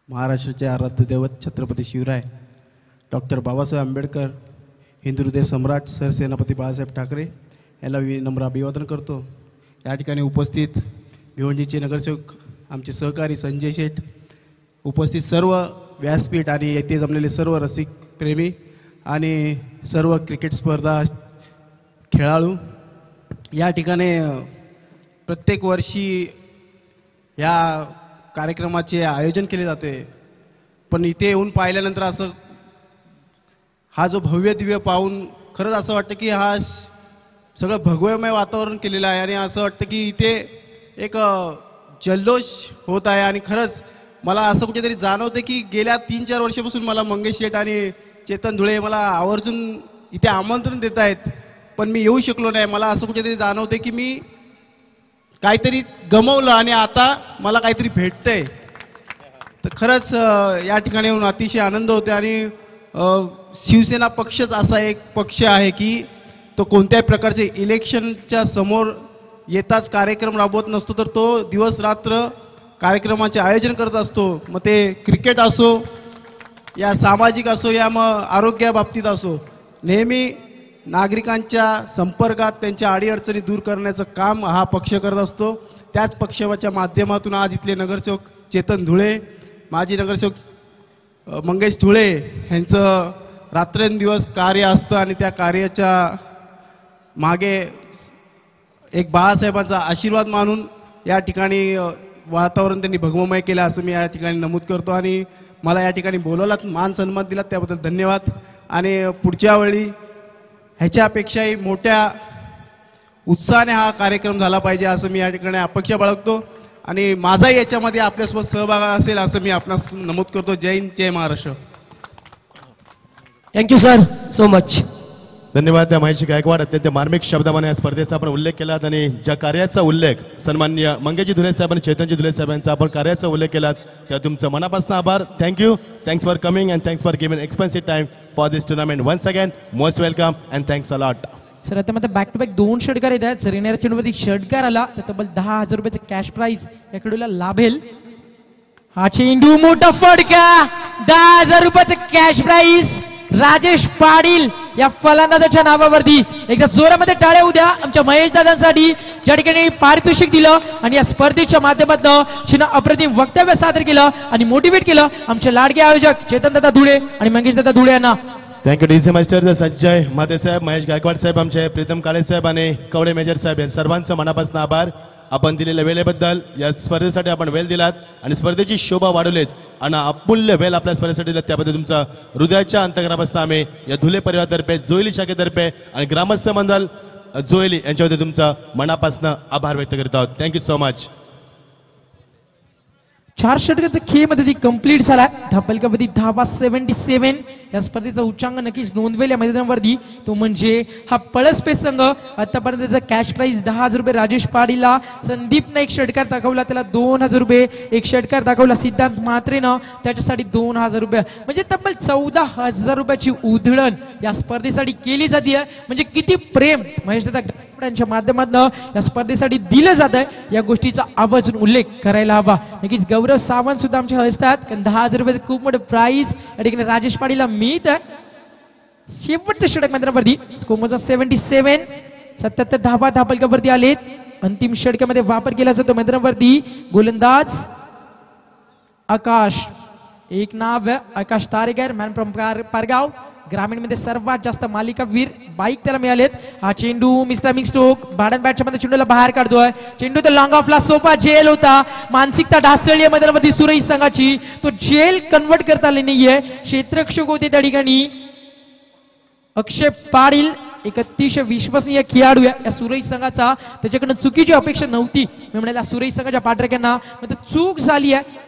महाराष्ट्राचे आराध्य दैवत छत्रपती शिवराय डॉक्टर बाबासाहेब आंबेडकर, हिंदू हृदय सम्राट सरसेनापती बाळासाहेब ठाकरे यांना विनम्र अभिवादन करतो. या ठिकाणी उपस्थित भिवंडीचे नगरसेवक, आमचे सहकारी संजय शेठ, उपस्थित सर्व व्यासपीठ आणि येथे जमलेले सर्व रसिक प्रेमी आणि सर्व क्रिकेट स्पर्धा खेळाडू. या ठिकाणी प्रत्येक वर्षी या कार्यक्रमाचे आयोजन केले जाते, पण इथे येऊन पाहिल्यानंतर असं हा जो भव्य दिव्य पाहून खरंच असं वाटतं की हा सगळं भगवमय वातावरण केलेलं आहे आणि असं वाटतं की इथे एक जल्लोष होत आहे. आणि खरंच मला असं कुठेतरी जाणवतं की गेल्या 3-4 वर्षापासून मला मंगेश शेठ आणि चेतन धुळे मला आवर्जून इथे आमंत्रण देत आहेत, पण मी येऊ शकलो नाही. मला असं कुठेतरी जाणवतं की मी काहीतरी गमवलं आणि आता मला काहीतरी भेटतंय. तर खरंच या ठिकाणी येऊन अतिशय आनंद होतो. आणि शिवसेना पक्षच असा एक पक्ष आहे की तो कोणत्याही प्रकारचे इलेक्शनच्या समोर येताच कार्यक्रम राबवत नसतो, तर तो दिवस रात्र कार्यक्रमाचे आयोजन करत असतो. मग ते क्रिकेट असो या सामाजिक असो या मग आरोग्याबाबतीत असो, नेहमी नागरिकांच्या संपर्कात त्यांच्या अडीअडचणी दूर करण्याचं काम हा पक्ष करत असतो. त्याच पक्षाच्या माध्यमातून आज इथले नगरसेवक चेतन धुळे, माजी नगरसेवक मंगेश धुळे यांचं रात्रंदिवस कार्य असतं आणि त्या कार्याच्या मागे एक बाळासाहेबांचा आशीर्वाद मानून या ठिकाणी वातावरण त्यांनी भगवमय केलं असं मी या ठिकाणी नमूद करतो. आणि मला या ठिकाणी बोलवलात, मान सन्मान दिलात त्याबद्दल धन्यवाद. आणि पुढच्या वेळी ह्याच्यापेक्षाही मोठ्या उत्साहाने हा कार्यक्रम झाला पाहिजे असं मी या ठिकाणी अपेक्षा बाळगतो. आणि माझाही याच्यामध्ये आपल्यासोबत सहभाग असेल असं मी आपणास नमूद करतो. Jai Hind, Jai Maharashtra. Thank you sir so much. धन्यवाद. त्या महेश गायकवाड अत्यंत मार्मिक शब्दामध्ये या स्पर्धेचा आपण उल्लेख केलात आणि ज्या कार्याचा उल्लेख सन्माननीय मंगेशजी धुळे साहेब आणि चेतनजी धुळे साहेबांचा आपण कार्याचा उल्लेख केलात त्या तुमचं मनापासून आभार. Thank you. Thanks for coming and thanks for giving expensive time for this tournament. Once again most welcome and thanks a lot. Sir आता मध्ये बॅक टू बॅक 2 षटकार येत आहेत. जर येणाऱ्या चेंडूवरती षटकार आला तर तब्बल 10,000 रुपयाचं कॅश प्राइज या खेळूला लाभेल. हा चेंडू मोठा फटका, 10,000 रुपयाचं कॅश प्राइज राजेश पाटील या फलंदाजाच्या नावावरती. एकदा जोरामध्ये टाळ्या उद्या आमच्या महेश दादांसाठी. ज्या ठिकाणी पारितोषिक दिलं आणि या स्पर्धेच्या माध्यमातून चिन्ह अप्रतिम वक्तव्य सादर केलं आणि मोटिवेट केलं आमचे लाडके आयोजक चेतन दादा धुळे आणि मंगेश दादा धुळे यांना. थँक्यू डीसी मास्टर संजय माते साहेब, महेश गायकवाड साहेब, आमचे प्रीतम काळे साहेब आणि कवडे मेजर साहेब या सर्वांचं मनापासून आभार. आपण दिलेल्या वेळेबद्दल, या स्पर्धेसाठी आपण वेळ दिलात आणि स्पर्धेची शोभा वाढवलीत आणि अमूल्य वेळ आपल्या स्पर्धेसाठी दिलात, त्याबद्दल तुमचा हृदयाच्या अंतकरणापासून आम्ही या धुले परिवारातर्फे, जोयली शाखेतर्फे आणि ग्रामस्थ मंडळ जोयली यांच्यावरती तुमचा मनापासून आभार व्यक्त करत आहोत. Thank you so much. 4 षटकांचा खेळ मध्ये ती कंप्लीट झाला. धापलकावरती धावा 77. या स्पर्धेचा उच्चांक नक्कीच नोंदवेल या मैदानावरती, तो म्हणजे हा पळसपेस संघ. आतापर्यंतचा कॅश प्राइज 10,000 रुपये राजेश पाडीला. संदीपने एक षटकार दाखवला, त्याला 2,000 रुपये. एक षटकार दाखवला सिद्धांत म्हात्रेनं, त्याच्यासाठी 2,000 रुपये. म्हणजे तब्बल 14,000 रुपयाची उधळण या स्पर्धेसाठी केली जाते. म्हणजे किती प्रेम महेश दादा यांच्या माध्यमातून या स्पर्धेसाठी दिलं जात आहे, या गोष्टीचा आवर्जून उल्लेख करायला हवा. नक्कीच गौरव सावंत सुद्धा आमच्या हस्तात, कारण 10,000 रुपयाचं खूप मोठं प्राइज या ठिकाणी राजेश पाडीला मिळत आहे. शेवटचं षटक मैदानावरती स्कोर 77. 77 धावा धापलकावरती आलेत. अंतिम षटकामध्ये वापर केला जातो मैदानावरती गोलंदाज आकाश. एक नाव आकाश तारेकर, मॅन फ्रॉम पारगाव. ग्रामीण मध्ये सर्वात जास्त मालिकावीर बाईक त्याला मिळालेत. हा चेंडू मिस्टर स्ट्रोक भाडन बॅटच्या मध्ये चेंडूला बाहेर काढतोय. चेंडू तर लॉंग ऑफला सोपा झेल होता. मानसिकता ढासळली आहे मैदानामध्ये सुरेश संघाची, तो झेल कन्वर्ट करता आले नाहीये. क्षेत्ररक्षक होते त्या ठिकाणी अक्षय पाटील, एक अतिशय विश्वसनीय खेळाडू आहे या सुरेश संघाचा. त्याच्याकडनं चुकीची अपेक्षा नव्हती, मी म्हणाला सुरेश संघाच्या पाठराख्यांना चूक झाली आहे.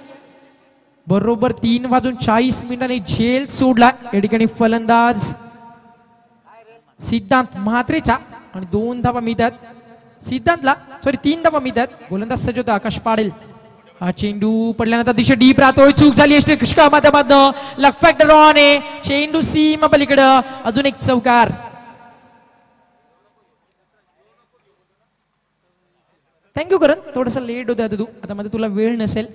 बरोबर 3:40 झेल सोडला या ठिकाणी फलंदाज सिद्धांत म्हात्रेचा आणि 2 धावा मिळतात सिद्धांतला, 3 धावा मिळतात. गोलंदाज सज्ज होता आकाश पाटील. हा चेंडू पडल्यानंतर दिशा डीप राहतोय, चूक झाली माध्यमातून. लक फॅक्टर ऑन आहे. चेंडू सीमा पलीकडं, अजून एक चौकार. थँक्यू करण, थोडस लेट होता तू, आता मध्ये तुला वेळ नसेल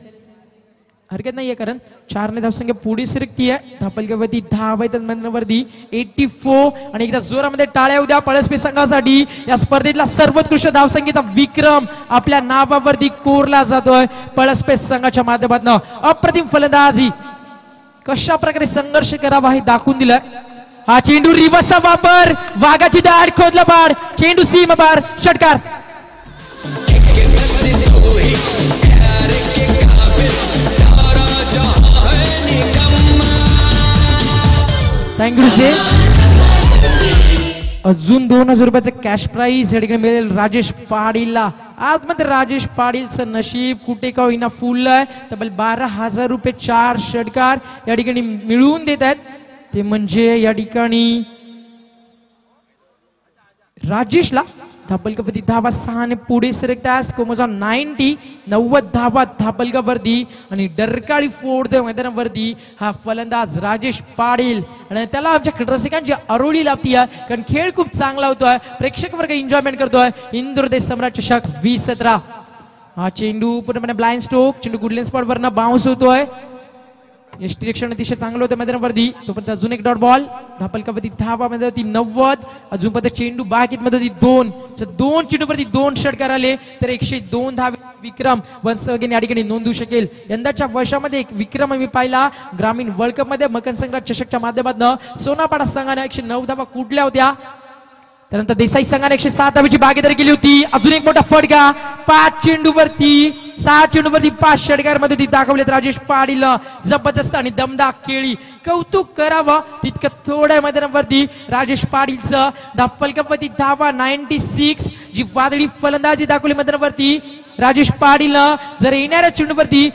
हरकत नाहीये, कारण 4 ने धावसंख्या पुढे सरकती आहे. धापलकावरती धाव आहेत मैदानावरती 84. आणि एकदा जोरामध्ये टाळ्या उद्या पळसपेस संघासाठी. या स्पर्धेतला सर्वोत्कृष्ट धावसंख्येचा विक्रम आपल्या नावावरती कोरला जातोय पळसपेस संघाच्या माध्यमातून. अप्रतिम फलंदाजी, कशा प्रकारे संघर्ष करावा हे दाखवून दिलं. हा चेंडू रिव्हर्सचा वापर, वाघाची दाढ खोदला पार, चेंडू सीमा पार, षटकार. थँक्यू से. अजून 2,000 रुपयाचं कॅश प्राइज या ठिकाणी मिळेल राजेश पाडीलला. आज मध्ये राजेश पाडीलचं नशीब कुठे का होईना फुललंय. तब्बल 12,000 रुपये 4 षटकार या ठिकाणी मिळवून देत आहेत. ते म्हणजे या ठिकाणी राजेशला धापलकावरती धावा 6 ने पुढे सरकतात. स्कोर 90 धावा धापलकावरती आणि डरकाळी फोडतोय मैदानावरती हा फलंदाज राजेश पाटील. आणि त्याला आमच्या रसिकांची अरोळी लाभती आहे, कारण खेळ खूप चांगला होतोय, प्रेक्षक वर्ग एन्जॉयमेंट करतोय. इंदुरदेश सम्राट चषक 2017. हा चेंडू पूर्णपणे ब्लाइंड स्ट्रोक, चेंडू गुडलेन स्पॉट वरनं बाउन्स होतोय. यष्टिरक्षण अतिशय चांगलं होतं मैदानावरती. तोपर्यंत अजून एक डॉट बॉल. धापलकावरती धावा मैदानावरती 90. अजून पर्यंत चेंडू बाकीत मध्ये 2 चेंडूवरती 2 षटकार आले तर 102 धावे विक्रम वन्स अगेन या ठिकाणी नोंदवू शकेल. यंदाच्या वर्षामध्ये एक विक्रम आम्ही पाहिला ग्रामीण वर्ल्ड कप मध्ये मकर संक्रांत चषकच्या माध्यमातून. सोनापाडा संघाने 109 धावा कुठल्या होत्या. त्यानंतर देसाई संघाने 107 धावेची भागीदारी केली होती. अजून एक मोठा फटका, 5 चेंडूवरती 5 षटकार मध्ये ती दाखवलेत राजेश पाटील. जबरदस्त आणि दमदार खेळी, कौतुक करावं तितकं थोड्या मैदानावरती राजेश पाटीलचं. धापलकावरती धावा 96, जी वादळी फलंदाजी दाखवली मैदानावरती राजेश पाटीलनं. जर येणाऱ्या चेंडूवरती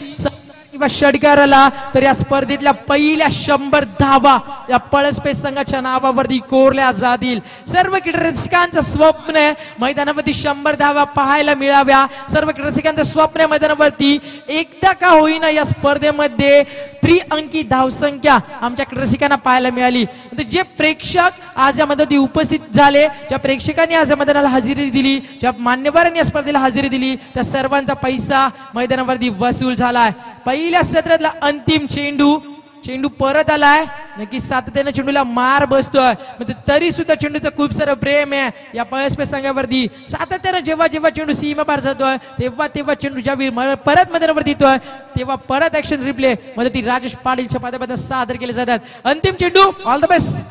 किंवा षटकार आला तर या स्पर्धेतल्या पहिल्या 100 धावा या पळसपेस संघाच्या नावावरती कोरल्या जातील. सर्व रसिकांचं स्वप्न आहे मैदानावरती 100 धावा पाहायला मिळाव्या. सर्व रसिकांचं स्वप्न आहे मैदानावरती एकदा का होईना या स्पर्धेमध्ये त्रिअंकी धावसंख्या आमच्या रसिकांना पाहायला मिळाली. जे प्रेक्षक आज या मध्ये उपस्थित झाले, ज्या प्रेक्षकांनी आज या मैदानाला हजेरी दिली, ज्या मान्यवरांनी या स्पर्धेला हजेरी दिली, त्या सर्वांचा पैसा मैदानावरती वसूल झालाय. पहिल्या सत्रातला अंतिम चेंडू चेंडू परत आलाय, नक्कीच सातत्याने चेंडूला मार बसतोय, म्हणजे तरी सुद्धा चेंडूचं खूप सारं प्रेम आहे या पळसपे संघावरती. सातत्याने जेव्हा जेव्हा चेंडू सीमा पार जातोय तेव्हा तेव्हा चेंडू ज्या परत मैदानावरती येतोय तेव्हा परत ऍक्शन रिप्ले मध्ये ती राजेश पाटीलच्या माध्यमातून सादर केले जातात. अंतिम चेंडू, ऑल द बेस्ट.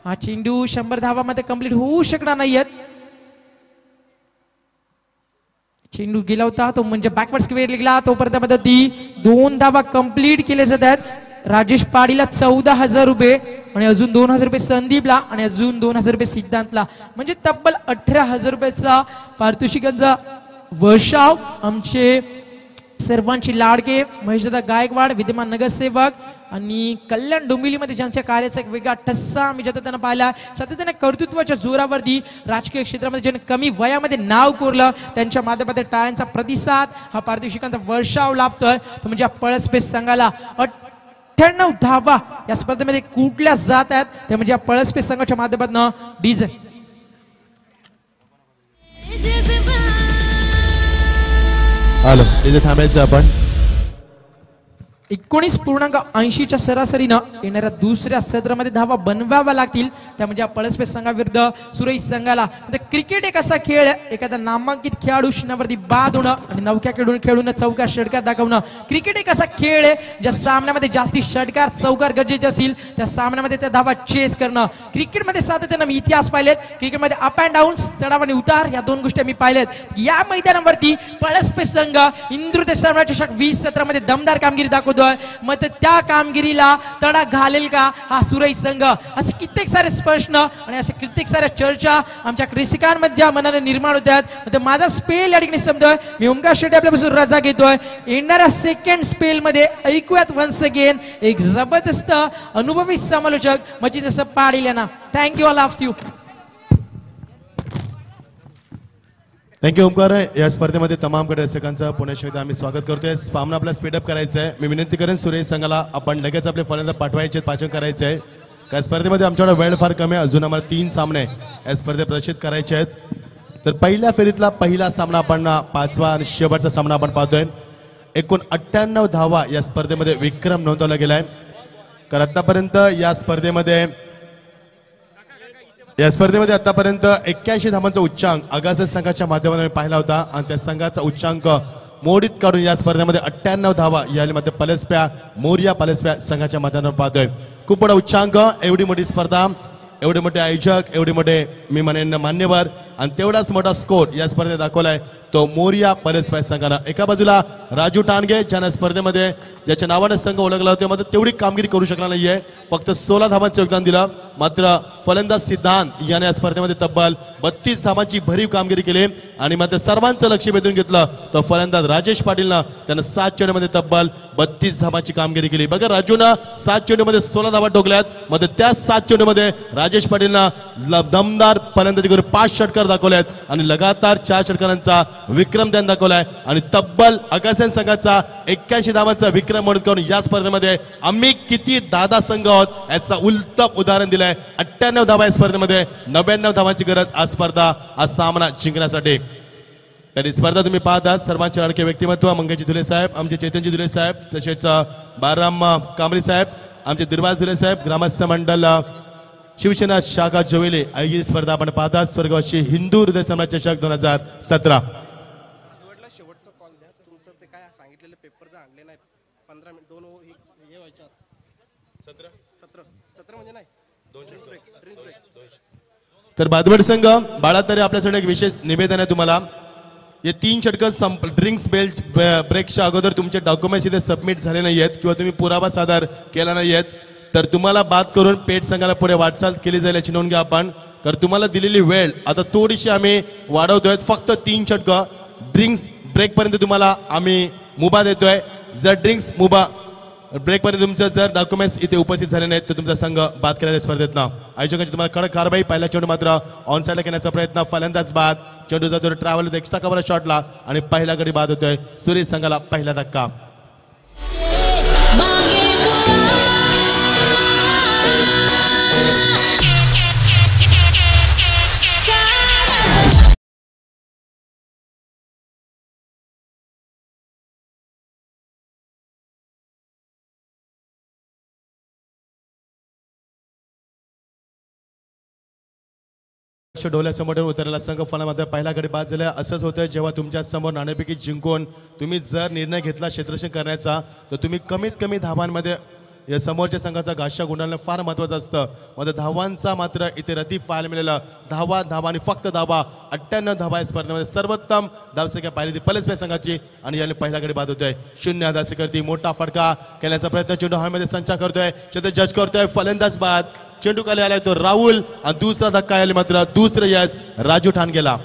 हा चेंडू 100 धावामध्ये कंप्लीट होऊ शकणार नाहीयेत. चेंडू गेला होता तो म्हणजे बॅकवर्ड स्क्वेअर लिगला, तोपर्यंत ती 2 धावा कंप्लीट केले जातात. राजेश पाडीला 14,000 रुपये आणि अजून 2,000 रुपये संदीपला आणि अजून 2,000 रुपये सिद्धांतला, म्हणजे तब्बल 18,000 रुपयाचा पारितोषिकांचा वर्षाव आमचे सर्वांची लाडके महेशदादा गायकवाड, विद्यमान नगरसेवक आणि कल्याण डोंबिवलीमध्ये ज्यांच्या कार्याचा एक वेगळा ठस्सा आम्ही सातत्यानं पाहिला. सातत्यानं कर्तृत्वाच्या जोरावरती राजकीय क्षेत्रामध्ये ज्यांनी कमी वयामध्ये नाव कोरलं त्यांच्या माध्यमातून टाळ्यांचा प्रतिसाद हा पारितोषिकांचा वर्षाव लाभतोय. तो म्हणजे पळसपे संघाला 98 धावा या स्पर्धेमध्ये कुठल्या जात आहेत ते म्हणजे या पळसपे संघाच्या माध्यमातून डीजे. हॅलो, इथे थांबायचं आपण. 19.80च्या सरासरीनं येणाऱ्या दुसऱ्या सत्रामध्ये धावा बनवाव्या लागतील. त्या म्हणजे पळसपे संघाविरुद्ध सुरेश संघाला. क्रिकेट एक असा खेळ आहे, एखादा नामांकित खेळाडू शिनावरती बाद होणं आणि नौक्या खेळून चौकार षटकार दाखवणं. क्रिकेट एक असा खेळ आहे ज्या सामन्यामध्ये जास्ती षटकार चौकार गरजेचे असतील त्या सामन्यामध्ये त्या धावा चेस करणं. क्रिकेटमध्ये सातत्यानं मी इतिहास पाहिलेत. क्रिकेटमध्ये अप अँड डाऊन, चढाव आणि उतार या 2 गोष्टी मी पाहिलेत. या मैदानावरती पळसपे संघ इंदूर ते चषक 20 सत्रामध्ये दमदार कामगिरी दाखवतो. मग त्या कामगिरीला तडा घालेल का हा सुरेश संघ? असे कित्येक सारे प्रश्न आणि असे कित्येक साऱ्या चर्चा आमच्या रसिकांमध्ये मनाने निर्माण होतात. माझा स्पेल या ठिकाणी समजतोय. मी ओमकार शेट्टी आपल्यापासून रजा घेतोय. येणाऱ्या सेकंड स्पेल मध्ये ऐकूयात वन्स अगेन एक जबरदस्त अनुभवी समालोचक म्हणजे जसं पाडील यांना. Thank you, all of you. Thank you Omkar. या स्पर्धेमध्ये तमाम दर्शकांचं पुन्हा एकदा आम्ही स्वागत करतोय. सामना आपला स्पीडअप करायचं आहे. मी विनंती करेन सुरेश संघाला आपण लगेच आपले फलंदाज पाठवायचे, पाचन करायचे आहे. या स्पर्धेमध्ये आमच्याकडे वेळ फार कमी आहे. अजून आम्हाला 3 सामने या स्पर्धेत प्रदर्शित करायचे आहेत. तर पहिल्या फेरीतला पहिला सामना आपण 5वा आणि शेवटचा सामना आपण पाहतोय. एकूण 98 धावा या स्पर्धेमध्ये विक्रम नोंदवला गेलाय. तर आतापर्यंत या स्पर्धेमध्ये आतापर्यंत 81 धावांचा उच्चांक अगासी संघाच्या माध्यमातून पाहिला होता आणि त्या संघाचा उच्चांक मोडीत काढून या स्पर्धेमध्ये 98 धावा या पलसप्या मोरिया पलसप्या संघाच्या माध्यमातून पाहतोय. खूप मोठा उच्चांक, एवढी मोठी स्पर्धा, एवढे मोठे आयोजक, एवढे मोठे मी म्हणेन मान्यवर आणि तेवढाच मोठा स्कोर या स्पर्धेत दाखवलाय तो मोरिया पलसप्या संघानं. एका बाजूला राजू टाणगे ज्याने स्पर्धेमध्ये ज्याच्या नावाने संघ ओळखला होता मात्र तेवढी कामगिरी करू शकला नाहीये. फक्त 16 धावांचं योगदान दिलं. मात्र फलंदाज सिद्धांत याने या स्पर्धेमध्ये तब्बल 32 धावांची भरीव कामगिरी केली आणि मात्र सर्वांचं लक्ष वेधून घेतलं तर फलंदाज राजेश पाटीलनं त्यानं 7 चेंडूमध्ये तब्बल 32 धावांची कामगिरी केली. बघा राजूनं 7 चेंडूमध्ये 16 धावा ठोकल्यात. मात्र त्या 7 चेंडूमध्ये राजेश पाटीलनं दमदार फलंदाजी करून 5 षटकार दाखवल्यात आणि लगातार 4 षटकारांचा विक्रम त्यांनी दाखवलाय आणि तब्बल अगासी संघाचा 81 धावांचा विक्रम म्हणून करून या स्पर्धेमध्ये आम्ही किती दादा संघ आहोत याचा उत्तम उदाहरण दिलंय. 98 धावा या स्पर्धेमध्ये 99 धावांची गरज आज स्पर्धा हा सामना जिंकण्यासाठी. तर ही स्पर्धा तुम्ही पाहतात. सर्वांचे लाडके व्यक्तिमत्व मंगेशजी धुले साहेब, आमचे चैतन्यजी धुले साहेब, तसेच बाराम कांबरी साहेब, आमचे दुर्वास धुले साहेब, ग्रामस्थ मंडळ शिवसेना शाखा जोवेले ही स्पर्धा आपण पाहतात. स्वर्गवासी हिंदू हृदय सम्राट चषक 2017. शेवटचा कॉल द्या. तुमचं ते काय सांगितलेलं पेपर जर आणले नाहीत 15 मिनिट 2 हे व्हायच्या 17 म्हणजे नाही 2 ड्रिंक्स ब्रेक. तर बादवड संघ बाळा तरी आपल्यासाठी एक विशेष निवेदन आहे तुम्हाला. हे 3 षटक ड्रिंक्स ब्रेकच्या अगोदर तुमचे डॉक्युमेंट्स इथे सबमिट झाले नाही आहेत किंवा तुम्ही पुरावा सादर केला नाही आहेत तर तुम्हाला बाद करून पेट संघाला पुढे वाटचाल केली जाईल याची नोंद घ्या आपण. तर तुम्हाला दिलेली वेळ आता थोडीशी आम्ही वाढवतोय. फक्त 3 षटक ड्रिंक्स ब्रेक पर्यंत तुम्हाला आम्ही मुभा देतोय. जर ड्रिंक्स मुभा ब्रेक पर्यंत तुमचं जर डॉक्युमेंट्स इथे उपस्थित झाले नाहीत तर तुमचा संघ बाद केला स्पर्धेत ना. आयोजकांची तुम्हाला कडक कारवाई. पहिला चेंडू मात्र ऑन साईडला घेण्याचा प्रयत्न, फलंदाज बाद. चेंडू जातो ट्रॅव्हल एक्स्ट्रा कव्हर शॉटला आणि पहिला गडी बाद होतोय. सुरेश संघाला पहिला धक्का. डोल्यासमोर उतरलेला संघ फलंदाज पहिला गडी बाद झाला. असंच होतं जेव्हा तुमच्या समोर नाणेफेकी जिंकून तुम्ही जर निर्णय घेतला क्षेत्ररक्षण करण्याचा तर तुम्ही कमीत कमी धावांमध्ये या समोरच्या संघाचा गाशा गुंडाळणं फार महत्त्वाचं असतं. मध्ये धावांचा मात्र इथे रतीब पाहायला मिळाला. धावा आणि फक्त धावा 98 धावा या स्पर्धेमध्ये सर्वोत्तम धावसंख्या पाहिली ती पलसबे संघाची आणि याने पहिला गडी बाद होतोय. 0 धावसंख्येवरती मोठा फटका खेळण्याचा प्रयत्न चेंडू हवेमध्ये संचार करतोय. चेंडू जज करतोय फलंदाज बाद. चेंडू खाली आलाय तो राहुल आणि दुसरा धक्का आला मात्र दुसरं यश राजू ठाणगेला.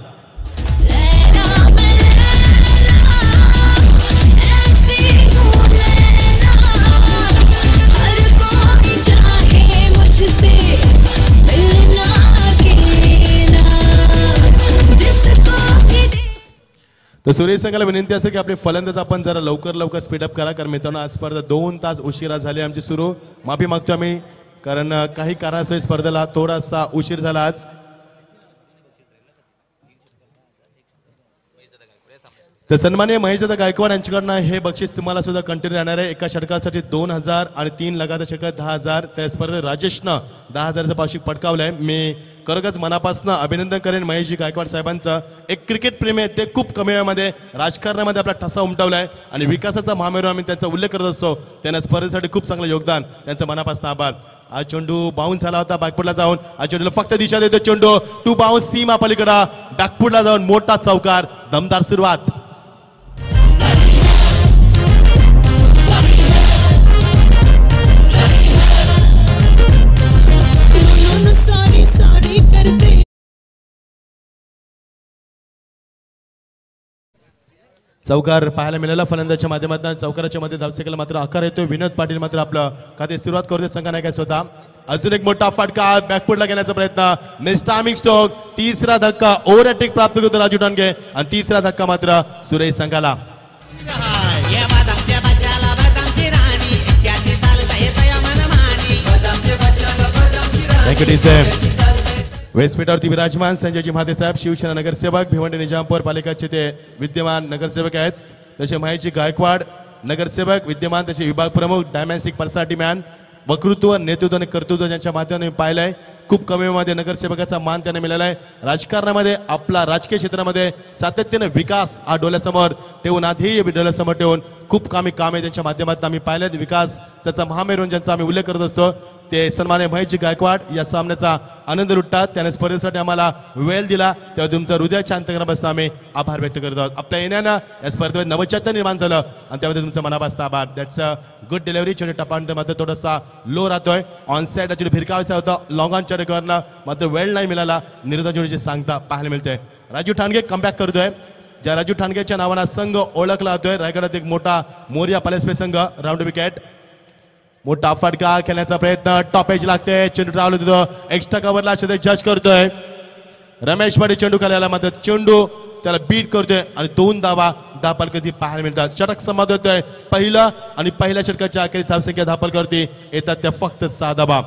तर सुरेश संघाला विनंती असते की आपले फलंदाज आपण जरा लवकर स्पीडअप करा कारण मित्रांनो आज स्पर्धा 2 तास उशिरा झाली आमची सुरू. माफी मागतो आम्ही कारण काही कारणास्तव स्पर्धेला थोडासा उशीर झाला आज. तर सन्माननीय महेशदादा गायकवाड यांच्याकडनं हे बक्षीस तुम्हाला सुद्धा कंटिन्यू राहणार आहे. एका षटकासाठी 2000 आणि 3 लगातार षटकात 10,000. त्या स्पर्धेत राजेशनं 10,000चं पारितोषिक पटकावलंय. मी खरोखरच मनापासून अभिनंदन करेन महेशजी गायकवाड साहेबांचं. एक क्रिकेट प्रेमी आहे ते खूप कमी वेळामध्ये राजकारणामध्ये आपला ठसा उमटवलाय आणि विकासाचा महामेरू आम्ही त्यांचा उल्लेख करत असतो. त्यांना स्पर्धेसाठी खूप चांगलं योगदान त्यांचं मनापासून आभार. आज चेंडू बाउन्स झाला होता बॅकफुटला जाऊन. आज चेंडूला फक्त दिशा देतो चेंडू टू बाउन्स सीमा पलीकडे बॅकफुटला जाऊन मोठा चौकार दमदार सुरुवात. चौकार पाहायला मिळाला फलंदाजच्या माध्यमातून. चौकाराच्या मध्ये धावसंख्येला मात्र आकार येतोय. विनोद पाटील मात्र आपलं खाते सुरुवात करतोय संघाने काय स्वतः. अजून एक मोठा फटका बॅकफुटला घेण्याचा प्रयत्न मिस्टामिक स्ट्रोक. तिसरा धक्का ओव्हरटेक प्राप्त करतो राजू ठाणगे आणि तिसरा धक्का मात्र सुरेश संघाला. Thank you teacher. व्यासपीठावरती विराजमान संजयजी महाते साहेब शिवसेना नगरसेवक भिवंडी निजामपूर पालिकाचे ते विद्यमान नगरसेवक आहेत. तसे महेशजी गायकवाड नगरसेवक विद्यमान तसे विभाग प्रमुख डायमॅन्सिक पर्सनॅलिटी मॅन वक्तृत्व नेतृत्व आणि कर्तृत्व ज्यांच्या माध्यमातून पाहिलंय. खूप कमी वेळामध्ये नगरसेवकाचा मान त्यांना मिळाला आहे. राजकारणामध्ये आपला राजकीय क्षेत्रामध्ये सातत्याने विकास हा डोळ्यासमोर ठेवून ध्येय डोळ्यासमोर ठेवून खूप कामे त्यांच्या माध्यमातून आम्ही पाहिलेत. विकासाचा महामेरू ज्यांचा आम्ही उल्लेख करत असतो ते सन्माननीय महेशजी गायकवाड या सामन्याचा आनंद लुटतात. त्याने स्पर्धेसाठी आम्हाला वेळ दिला तेव्हा तुमचं हृदय शांत करण्यापासून आम्ही आभार व्यक्त करत आहोत. आपल्या येण्यानं या स्पर्धेत नवचैतन्य निर्माण झालं आणि त्यामध्ये तुमचं मनापासून आभार. That's a good delivery. छोटे टपांत मात्र थोडासा लो राहतोय. ऑन साईड ऍक्च्युली भिरकावायचा होता लॉंग ऑन चढकवरनं मात्र वेळ नाही मिळाला. निर्धा जोडीची सांगता पाहायला मिळते. राजू ठाणगे कमबॅक करतोय. ज्या राजू ठाणगेच्या नावानं संघ ओळखला जातोय. रायगडात एक मोठा मोरिया पलसबे संघ राऊंड विकेट. मोठा फटका खेळण्याचा प्रयत्न टॉप एज लागते. चेंडू ट्रॅव्हल होतो एक्स्ट्रा कव्हरला जज करतोय रमेश पाटील. चेंडू खाली मात्र चेंडू त्याला बीट करतोय आणि 2 धापल कधी पाहायला मिळतात. षटक समाप्त होतोय. पहिल्या षटकाच्या अखेरीस धावसंख्या धापल करते येतात त्या फक्त 6 धावा.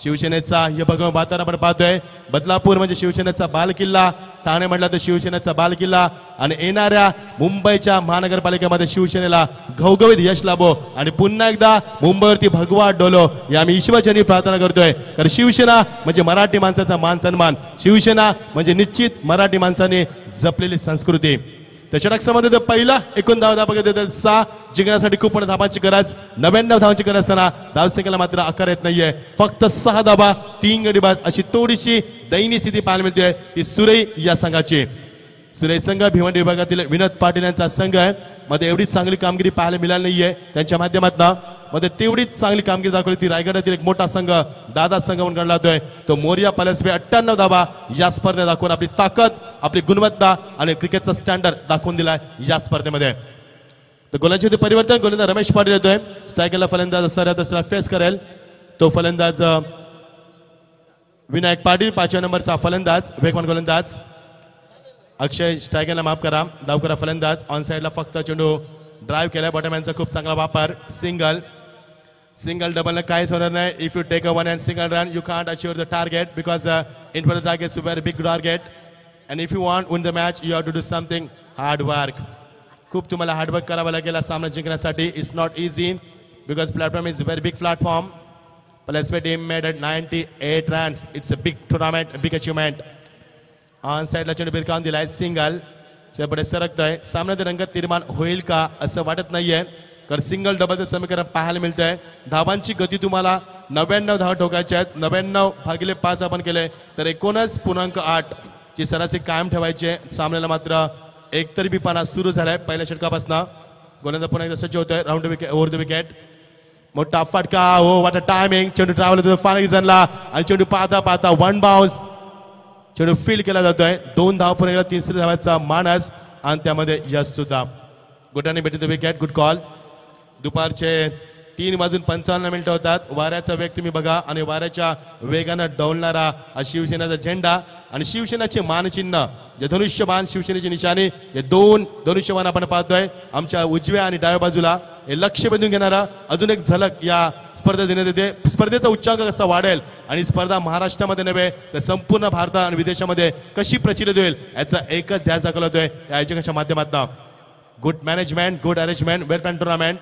शिवसेनेचा हे बघून वातावरण आपण पाहतोय. बदलापूर म्हणजे शिवसेनेचा बालकिल्ला. ठाणे म्हटलं तर शिवसेनेचा बालकिल्ला आणि येणाऱ्या मुंबईच्या महानगरपालिकेमध्ये शिवसेनेला घवघवीत यश लाभो आणि पुन्हा एकदा मुंबईवरती भगवा डोलो या आम्ही ईश्वरचरणी प्रार्थना करतोय. कारण शिवसेना म्हणजे मराठी माणसाचा मान सन्मान. शिवसेना म्हणजे निश्चित मराठी माणसाने जपलेली संस्कृती. तर षटक समाप्त पहिला 49 धावा बघत 6 जिंकण्यासाठी खूप मोठ्या धावांची गरज. 99 धावांची गरज असताना धावसंख्येला मात्र आकार येत नाहीये. फक्त 6 धावा 3 गडी बाद अशी थोडीशी दयनीय स्थिती पाहायला मिळते ती सुरे या संघाची. सुरे संघ भिवंडी विभागातील विनोद पाटील यांचा संघ आहे. मध्ये एवढी चांगली कामगिरी पाहायला मिळाली नाहीये त्यांच्या माध्यमातून. मध्ये तेवढीच चांगली कामगिरी दाखवली ती रायगडातील एक मोठा संघ दादा संघ म्हणून गणला जातोय तो मोरिया पलसबे. 98 धावा या स्पर्धेत दाखवून आपली ताकद आपली गुणवत्ता आणि क्रिकेटचा स्टँडर्ड दाखवून दिलाय या स्पर्धेमध्ये. तर गोलंदाजी परिवर्तन. गोलंदाज रमेश पाटील येतोय. स्ट्रायकरला फलंदाज असणाऱ्या तसला फेस करेल तो फलंदाज विनायक पाटील. 5व्या नंबरचा फलंदाज वेगवान गोलंदाज अक्षय. स्ट्रायकरला माफ करा धावकरा फलंदाज. ऑन साईडला फक्त चेंडू ड्राईव्ह केलाय. बॉटमॅनचा खूप चांगला वापर. सिंगल डबल काहीच होणार नाही. If you take a 1 and single run you can't achieve the target because in front of the target is a very big target and if you want win the match you have to do something hard work. खूप तुम्हाला hard work करावं लागेल सामना जिंकण्यासाठी. It's not easy because platform is very big platform. Palace team made at 98 runs. It's a big tournament, a big achievement. On साइडला चेंडू भिरकावून दिलाय single पुढे सरकतोय सामन्यात रंगत निर्माण होईल का असं वाटत नाहीये कारण सिंगल डबलचं समीकरण पाहायला मिळतंय धावांची गती तुम्हाला 99 धावा ठोकायच्या आहेत 99/5 आपण केले तर 19.8 ची सरासरी कायम ठेवायची आहे सामन्याला मात्र एकतर्फीपणा सुरू झालाय पहिल्या षटकापासून गोलंदाज पुन्हा एकदा सज्ज होतोय round wicket over the wicket मोठा फटका हो वाट टायमिंग चेंडू ट्रॅव्हल होतो फायनल जनला आणि चेंडू पाहता वन बाउन्स चेंडू फील्ड केला जातोय 2 धावा पुन्हा एकदा 3 धावाचा मानस आणि त्यामध्ये यश सुद्धा गुटाने भेटतो विकेट गुड कॉल दुपारचे 3:55 होतात वाऱ्याचा वेग तुम्ही बघा आणि वाऱ्याच्या वेगानं डोलणारा हा शिवसेनेचा झेंडा आणि शिवसेनेचे मानचिन्ह जे धनुष्यबाण शिवसेनेची निशाणी हे 2 धनुष्यबाण आपण पाहतोय आमच्या उजव्या आणि डाव्या बाजूला हे लक्ष वेधून घेणारा अजून एक झलक या स्पर्धेत देण्यात येते स्पर्धेचा उच्चांक कसा वाढेल आणि स्पर्धा महाराष्ट्रामध्ये नव्हे तर संपूर्ण भारतात आणि विदेशामध्ये कशी प्रचलित होईल याचा एकच ध्यास दाखवला होतोय या आयोजकाच्या माध्यमातून गुड मॅनेजमेंट गुड अरेंजमेंट वेल प्लॅन टुर्नामेंट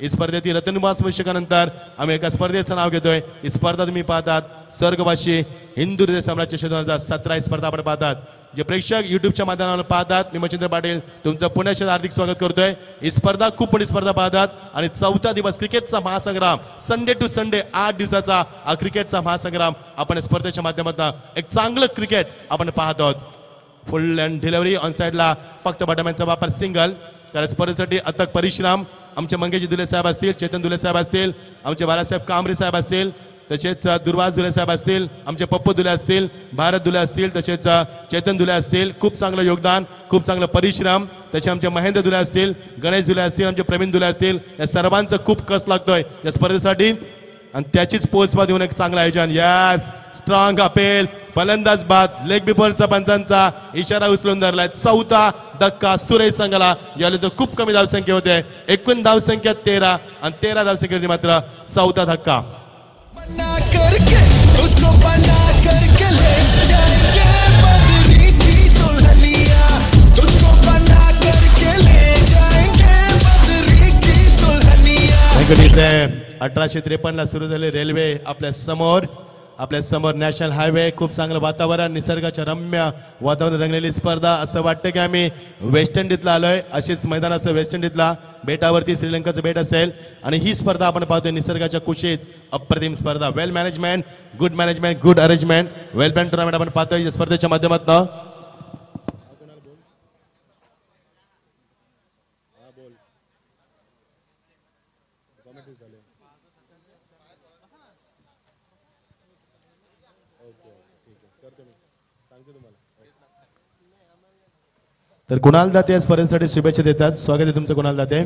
ही स्पर्धेतील रतनबास वर्षानंतर आम्ही एका स्पर्धेचं नाव घेतोय ही स्पर्धा तुम्ही पाहतात स्वर्गवासी हिंदू हृदय साम्राज्य 2017 ही स्पर्धा आपण पाहतात जे प्रेक्षक युट्यूबच्या माध्यमातून पाहतात मी मच्छिंद्र पाटील तुमचं पुण्याच्या हार्दिक स्वागत करतोय ही स्पर्धा खूप मोठी स्पर्धा पाहतात आणि 4था दिवस क्रिकेटचा महासंग्राम संडे टू संडे 8 दिवसाचा हा क्रिकेटचा महासंग्राम आपण स्पर्धेच्या माध्यमातून एक चांगलं क्रिकेट आपण पाहत आहोत फुल अँड डिलिव्हरी ऑन साइडला फक्त बटाम्यांचा वापर सिंगल तर स्पर्धेसाठी अथक परिश्रम आमचे मंगेशजी दुले साहेब असतील चेतन दुले साहेब असतील आमचे बाळासाहेब कांबरे साहेब असतील तसेच दुर्वास दुले साहेब असतील आमचे पप्पू दुले असतील भारत दुले असतील तसेच चेतन दुले असतील खूप चांगलं योगदान खूप चांगलं परिश्रम तसे आमचे महेंद्र दुले असतील गणेश दुले असतील आमचे प्रवीण दुले असतील या सर्वांचं खूप कस लागतोय या स्पर्धेसाठी आणि त्याचीच पोचपा देऊन एक चांगलं आयोजन यस स्ट्रॉंग अपेल फलंदाज बाद लेग बिफोरचा पंचांचा इशारा उचलून धरलाय 4था धक्का सुरेश संघाला यावेळी तो खूप कमी धावसंख्या होते एकूण धावसंख्या 13 आणि 13 धावसंख्येवरती मात्र 4था धक्का वेंकटेश 1853 ला सुरू झाले रेल्वे आपल्या समोर नॅशनल हायवे खूप चांगलं वातावरण निसर्गाच्या रम्य वातावरण रंगलेली स्पर्धा असं वाटतं की आम्ही वेस्ट इंडिजला आलोय अशीच मैदान असं वेस्ट इंडिजला बेटावरती श्रीलंकाचं बेट असेल आणि ही स्पर्धा आपण पाहतोय निसर्गाच्या कुशीत अप्रतिम स्पर्धा वेल मॅनेजमेंट गुड अरेंजमेंट वेल प्लॅन टुर्नामेंट आपण पाहतोय या स्पर्धेच्या माध्यमातून तर कुणाल दाते या स्पर्धेसाठी शुभेच्छा देतात स्वागत आहे तुमचं कुणाल दाते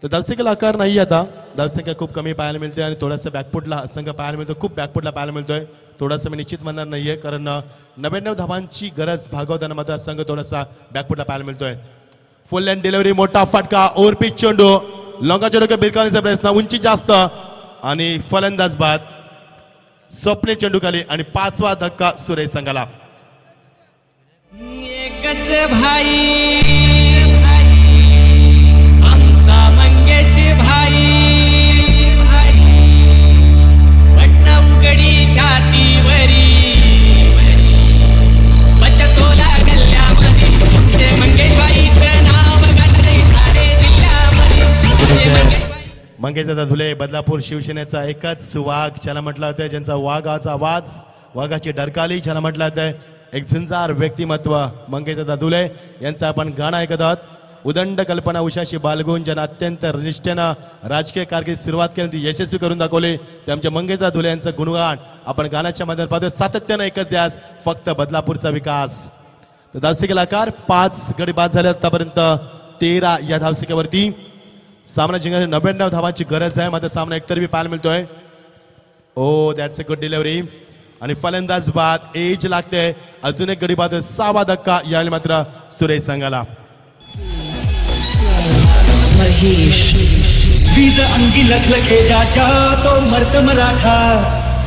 तर धावसंख्येला आकार नाही आता धावसंख्या खूप कमी पाहायला मिळते आणि थोडासा बॅकफुटला संघ पाहायला मिळतो खूप बॅकफुटला पाहायला मिळतोय थोडासा मी निश्चित म्हणणार नाहीये कारण 99 धावांची गरज भागवताना मात्र संघ थोडासा बॅकफुटला पाहायला मिळतोय फुल अँड डिलिव्हरी मोठा फटका ओव्हरपिच चेंडू लॉंगाच्या डोक्यात भिरकावण्याचा प्रयत्न उंची जास्त आणि फलंदाज बाद स्वप्ने चेंडू खाली आणि 5वा धक्का सुरेश संघाला भाई आमचा मंगेश भाई पटना उघडी छातीवरी बचतोला गल्ल्यामध्ये ते मंगेश भाईचं नाव गाजलंय सारे जिल्ह्यामध्ये मंगेश दादा धुले बदलापूर शिवसेनेचा एकच वाघ ज्याला म्हटलं होतं ज्यांचा वाघाचा आवाज वाघाची डरकाली ज्याला म्हटलं होतं एक झुंजार व्यक्तिमत्व मंगेश दादा धुले यांचं आपण गाणं ऐकत आहोत उदंड कल्पना उषाशी बालगून ज्यांना अत्यंत निष्ठेनं राजकीय कारकीर्द सुरुवात केली ती यशस्वी करून दाखवली ते आमच्या मंगेश दादा धुले यांचं गुणगान आपण गाण्याच्या माध्यमात पाहतोय सातत्यानं एकच ध्यास फक्त बदलापूरचा विकास तर धावसंख्येला आकार 5 गडी बाद झाले आतापर्यंत 13 या धावसंख्येवरती सामना जिंकण्यासाठी 99 धावांची गरज आहे मात्र सामना एकतर्फी पाहायला मिळतोय ओ दॅट्स अ गुड डिलिव्हरी आणि फलंदाज बाद एज लागते अजून एक गडी बाद 6वा धक्का यावेळी मात्र सुरेश संघाला वीज अंगी लखलखे जाच्या तो मर्द मराठा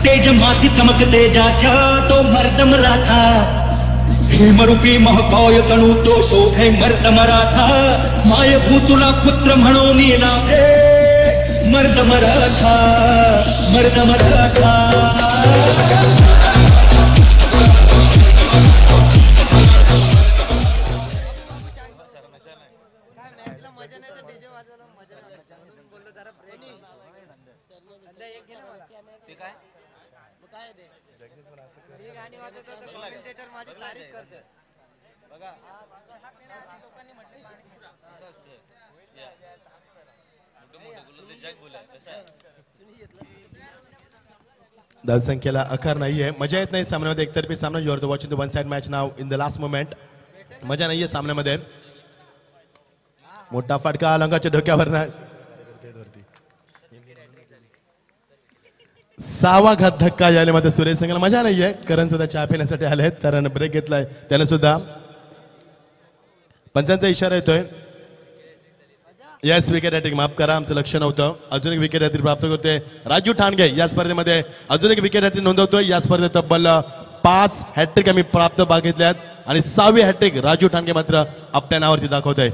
तेज माती चमक तेजाच्या तो मर्द मराठा भीमरूपी महकाय तणू तो शोभे मर्द मराठा माय भूतुला पुत्र म्हणून नावे मर्द मराठा मर्द मराठा धावसंख्येला आकार नाहीये, मजा येत नाही सामन्यामध्ये, एकतर्फी सामना. You are the watching the one side match now in the last moment. मजा नाहीये सामन्यामध्ये. मोठा फटका अलंकाच्या डोक्यावर ना, 6वा घात धक्का यामध्ये सुरेश संघाला मजा नाहीये. करण सुद्धा चहा पिण्यासाठी आले, तर ब्रेक घेतलाय त्याने सुद्धा. पंचांचा इशारा येतोय. यस, विकेट हॅट्रिक, माफ करा आमचं लक्ष नव्हतं. अजून एक विकेट हॅट्रिक प्राप्त करतोय राजू ठाणगे. या स्पर्धेमध्ये अजून एक विकेट हॅट्रिक नोंदवतोय. या स्पर्धेत तब्बल 5 हॅट्रिक आम्ही प्राप्त बघितल्यात आणि 6वी हॅट्रिक राजू ठाणगे मात्र आपल्या नावावरती दाखवतोय.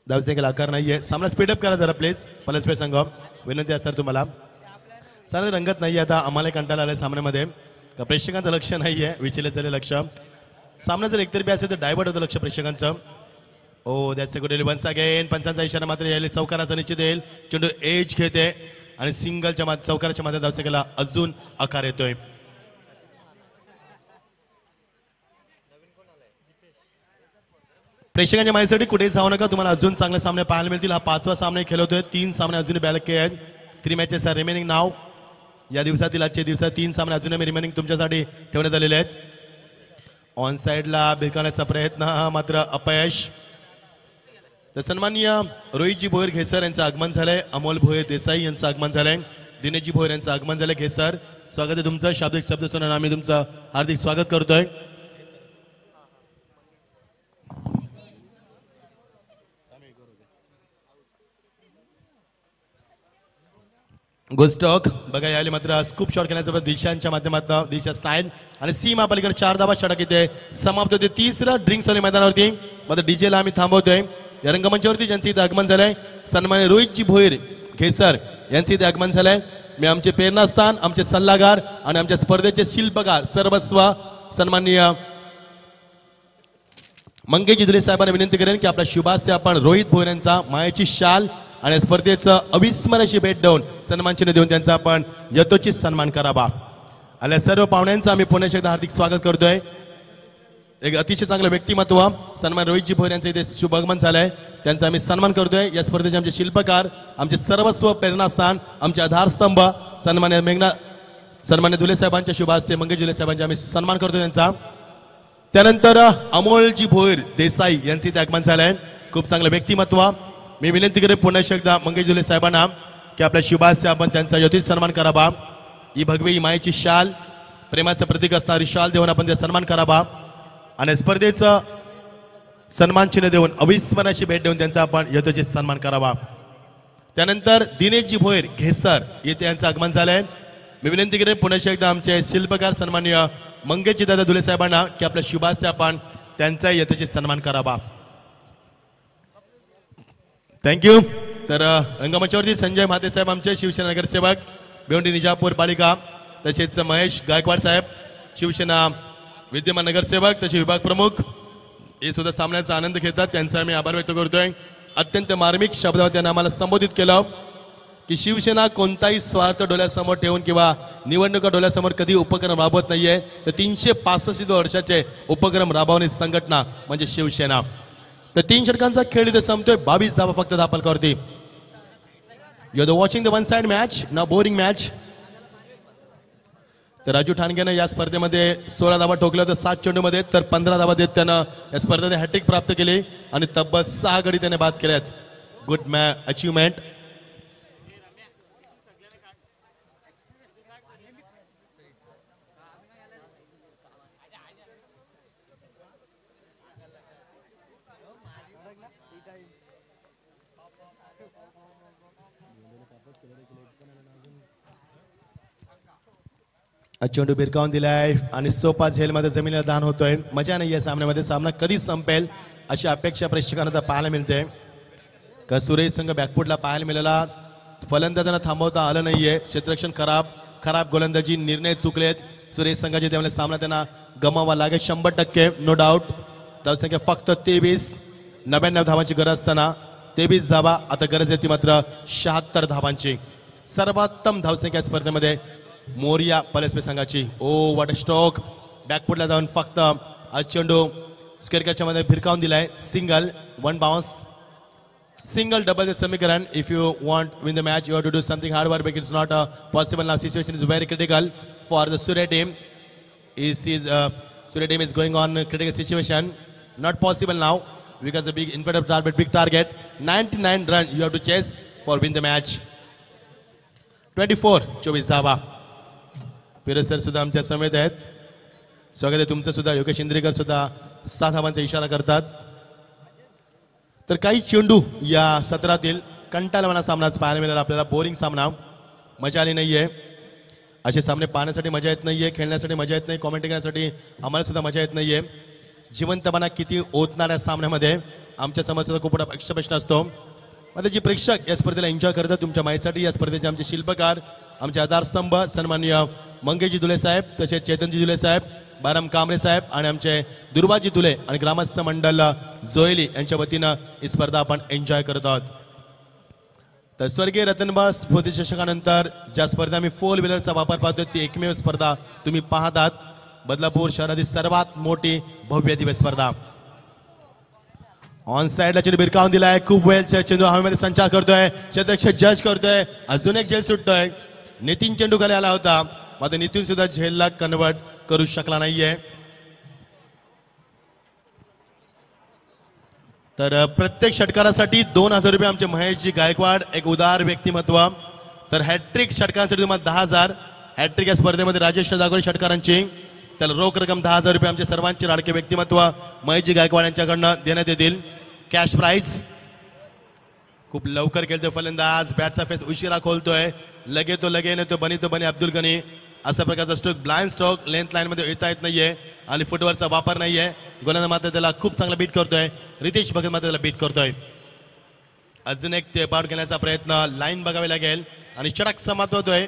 धावसंख्येला आकार नाहीये. सामना स्पीडअप करा जरा प्लीज. पलसपे संघ विनंती असणार तुम्हाला. सामना रंगत नाहीये. आता आम्हाला कंटाळा आलाय सामन्यामध्ये. का प्रेक्षकांचं लक्ष नाहीये, विचलित झाले लक्ष. सामना जर एकतर्फी असेल तर डायवर्ट होतं लक्ष प्रेक्षकांचं. Oh that's a good ones again. पंचांचा इशारा मात्र यायला चौकाराचा निश्चित येईल. चेंडू एज घेते आणि सिंगलच्या चौकाराच्या मध्ये धावसंख्येला अजून आकार येतोय. प्रेक्षकांच्या माहितीसाठी कुठेही जाऊ नका. तुम्हाला अजून चांगले सामने पाहायला मिळतील. हा 5वा सामना खेळवतोय. 3 सामने अजून बाकी आहेत. 3 मॅचेस आर रिमेनिंग नाव. या दिवसातील आजच्या दिवसात 3 सामने अजून रिमेनिंग तुमच्यासाठी ठेवण्यात आलेले आहेत. ऑन साइडला भिरकावण्याचा प्रयत्न मात्र अपयश. तर सन्माननीय रोहितजी भोयर घेसर यांचं आगमन झालंय. अमोल भोयर देसाई यांचं आगमन झालंय. दिनेशजी भोयर यांचं आगमन झालंय. घेसर स्वागत आहे तुमचं. शाब्दिक शब्द सुनून आम्ही तुमचं हार्दिक स्वागत करतोय. गुस्टॉक बघा यायला मात्र स्कूप शॉट खेळण्याचा दिशांच्या माध्यमातून दिशा स्टाईल आणि सीमा पलीकडे 4 धावा षटक इथे समाप्त होते. 3रा ड्रिंक्स वाले मैदानावरती मात्र डीजेला आम्ही थांबवतोय. या रंगमंचावरती ज्यांचं इथे आगमन झालंय सन्मान्य रोहितजी भोयर घेसर यांचे इथे आगमन झालंय. मी आमचे प्रेरणास्थान, आमचे सल्लागार आणि आमच्या स्पर्धेचे शिल्पकार सर्वस्व सन्माननीय मंगेशजी धुले साहेबांना विनंती करेन की आपल्या शुभास्ते आपण रोहित भोयर यांचा मायेची शाल आणि स्पर्धेचं अविस्मरणीय भेट देऊन सन्मान चिन्ह देऊन त्यांचा आपण यथोचित सन्मान करावा. आल्या सर्व पाहुण्यांचं आम्ही पुन्हा एकदा हार्दिक स्वागत करतोय. एक अतिशय चांगलं व्यक्तिमत्व सन्मान रोहितजी भोयर यांचं इथे शुभ आगमन झालंय. त्यांचा आम्ही सन्मान करतोय. या स्पर्धेचे आमचे शिल्पकार, आमचे सर्वस्व प्रेरणास्थान, आमचे आधारस्तंभ सन्मान्य धुले साहेबांच्या शुभ हस्ते मंगेश धुले साहेबांचे आम्ही सन्मान करतोय त्यांचा. त्यानंतर अमोलजी भोयर देसाई यांचे इथे आगमन झालंय. खूप चांगलं व्यक्तिमत्व. मी विनंती करेन पुन्हा एकदा मंगेश धुले साहेबांना की आपल्या शुभास्ते आपण त्यांचा यथोचित सन्मान करावा. ही भगवी मायेची शाल, प्रेमाचं प्रतीक असणारी शाल देऊन आपण त्याचा सन्मान करावा आणि स्पर्धेचं सन्मान चिन्ह देऊन अविस्मरणाची भेट देऊन त्यांचा आपण यथोचित सन्मान करावा. त्यानंतर दिनेशजी भोयर घेसर येथे यांचं आगमन झालंय. मी विनंती करेन पुन्हा एकदा आमचे शिल्पकार सन्माननीय मंगेशजी दादा धुले साहेबांना की आपल्या शुभास्ते आपण त्यांचा यथोचित सन्मान करावा. थँक्यू. तर रंगमंचावरती संजय महाते साहेब आमचे शिवसेना नगरसेवक भिवंडी निजापूर पालिका, तसेच महेश गायकवाड साहेब शिवसेना विद्यमान नगरसेवक तसे विभाग प्रमुख हे सुद्धा सामन्याचा आनंद घेतात. त्यांचा आम्ही आभार व्यक्त करतोय. अत्यंत मार्मिक शब्दात त्यांना आम्हाला संबोधित केलं की शिवसेना कोणताही स्वार्थ डोळ्यासमोर ठेवून किंवा निवडणुका डोळ्यासमोर कधी उपक्रम राबवत नाहीये. तर 365 वर्षाचे उपक्रम राबवण्याची संघटना म्हणजे शिवसेना. तर 3 षटकांचा खेळ इथे संपतोय. 22 धावा फक्त धापलकावरती. You are watching the one side match, no boring match. तर राजू ठाणगेनं या स्पर्धेमध्ये 16 धावा ठोकल्या तर 7 चेंडूमध्ये, तर 15 धावा देत त्यानं या स्पर्धेत हॅट्रिक प्राप्त केली आणि तब्बल 6 गडी त्याने बाद केल्यात. Good achievement. चेंडू भिरकावून दिलाय आणि सोपा झेलमध्ये जमिनीला दान होतोय. मजा नाही या सामन्यामध्ये. सामना कधी संपेल अशी अपेक्षा प्रेक्षकांना पाहायला मिळते. का सुरेश संघ बॅकफुटला पाहायला मिळाला. फलंदाजांना थांबवता आलं नाहीये. क्षेत्ररक्षण खराब. खराब गोलंदाजी निर्णय चुकलेत सुरेश संघाचे, त्यामुळे सामना त्यांना गमावा लागेल 100%, नो डाऊट. धावसंख्या फक्त 23, 99 धावांची गरज असताना 23 धावा आता गरज आहे ती मात्र 76 धावांची. सर्वोत्तम धावसंख्या स्पर्धेमध्ये मोरिया पलेस्पे संघाची. ओ वॉट अ स्ट्रोक, बॅकफुटला जाऊन फक्त आज चेंडू स्क्वेअरच्या मध्ये भिरकावून दिलाय. Single, 1 bounce, single double the samikaran. If you want win the match, you have to do something hard work, but it's not possible now. Situation is very critical for the Surya team. Surya team is going on a critical situation. Not possible now because a big inflated target, big target. 99 run you have to chase for win the match. 24 धावा. Firoz sir सुद्धा आमच्या समेत आहेत. स्वागत आहे तुमचं सुद्धा. योगेश इंद्रेकर सुद्धा 7 धावांचा इशारा करतात. तर काही चेंडू या सत्रातील कंटाळवाणा सामनाच पाहायला मिळाला आपल्याला. बोरिंग सामना, मजा आली नाहीये. असे सामने पाहण्यासाठी मजा येत नाहीये, खेळण्यासाठी मजा येत नाही, कॉमेंट्री करण्यासाठी आम्हाला सुद्धा मजा येत नाहीये. जिवंतपणा किती ओतणाऱ्या सामन्यामध्ये आमच्या समोर सुद्धा खूप मोठा प्रश्न असतो. आता जी प्रेक्षक या स्पर्धेला एन्जॉय करतात तुमच्या माहितीसाठी या स्पर्धेचे आमचे शिल्पकार, आमचे आधारस्तंभ सन्माननीय मंगेशजी दुले साहेब, तसेच चेतनजी दुले साहेब, बाराम कांबळे साहेब आणि आमचे दुर्वाजी दुले आणि ग्रामस्थ मंडळ जोयली यांच्या वतीनं ही स्पर्धा आपण एन्जॉय करत आहोत. तर स्वर्गीय रतनबाळ स्फूर्ती चषकानंतर ज्या स्पर्धा आम्ही 4 व्हीलरचा वापर पाहतो ती एकमेव स्पर्धा तुम्ही पाहतात. बदलापूर शहरातील सर्वात मोठी भव्य दिव्य स्पर्धा. ऑन साइडला चेंडू भिरकावून दिलाय. खूप वेळ चेंडू हवेमध्ये संचार करतोय. चेतक जज करतोय. अजून एक झेल सुटतोय. नितीन चेंडू खाली आला होता, मात्र नितीन सुद्धा झेलला कन्वर्ट करू शकला नाहीये. तर प्रत्येक षटकारासाठी 2000 रुपये आमचे महेशजी गायकवाड, एक उदार व्यक्तिमत्व. तर हॅट्रिक षटकारांसाठी तुम्हाला 10,000. हॅट्रिक या स्पर्धेमध्ये राजेश दागोळे षटकारांची, त्याला रोख रक्कम 10,000 रुपये आमचे सर्वांचे लाडके व्यक्तिमत्व महेशजी गायकवाड यांच्याकडनं देण्यात येतील. Cash prize. खूप लवकर खेळतोय फलंदाज, बॅटचा फेस उशिरा खोलतोय. लगे तो लगे नाही तो बनी अब्दुल गनी अशा प्रकारचा stroke, blind stroke length line मध्ये येता येत नाहीये आणि फुटवर्कचा वापर नाहीये. गोलंदाज मात्र त्याला खूप चांगला बीट करतोय. रितेश भगत मात्र त्याला बीट करतोय. अजून एक ते पार केल्याचा प्रयत्न, लाईन बघावी लागेल आणि षटक समाप्त होतोय.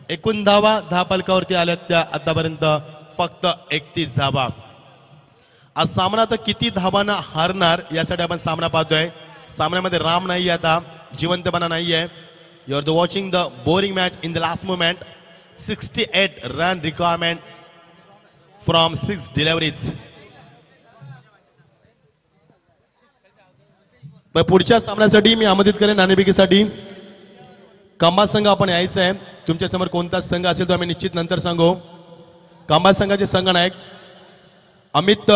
51 धावा 10 पलकावरती आल्यात त्या आतापर्यंत फक्त 31 धावा. आज सामना तर किती धावांना हारणार यासाठी आपण सामना पाहतोय. सामन्यामध्ये राम नाहीये, आता जिवंतपणा नाहीये. You are watching the boring match in the last moment. 68 run requirement from 6 deliveries. पुढच्या सामन्यासाठी मी आमंत्रित करेन नाणेफेकीसाठी कांबा संघ आपण यायचं आहे. तुमच्या समोर कोणता संघ असेल तो आम्ही निश्चित नंतर सांगू. कांबा संघाचे संघनायक अमित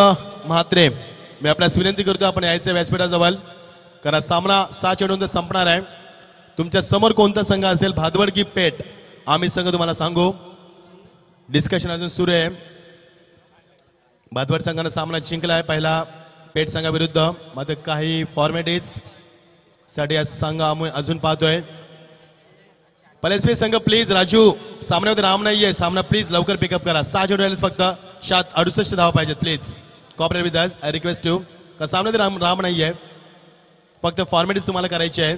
म्हात्रे, मी आपल्यास विनंती करतो आपण यायचं व्यासपीठाजवळ, कारण सामना 6 चेंडूंचा संपणार आहे. तुमच्या समोर कोणता संघ असेल, भादवड की पेठ, आम्ही संघ तुम्हाला सांगू. डिस्कशन अजून सुरू आहे. भादवड संघानं सामना जिंकला आहे पहिला पेठ संघाविरुद्ध, मात्र काही फॉर्मॅलिटीज साठी हा संघ आम्ही अजून पाहतोय. पलेस्पे संघ प्लीज, राजू सामन्यामध्ये राम नाहीये, सामना प्लीज लवकर पिकअप करा. 6 चेंडू राहिले फक्त, 68 धावा पाहिजेत. Please cooperate with us, I request you. का सामन्यामध्ये राम नाहीये, फक्त फॉर्मॅलिटीज तुम्हाला करायची आहे.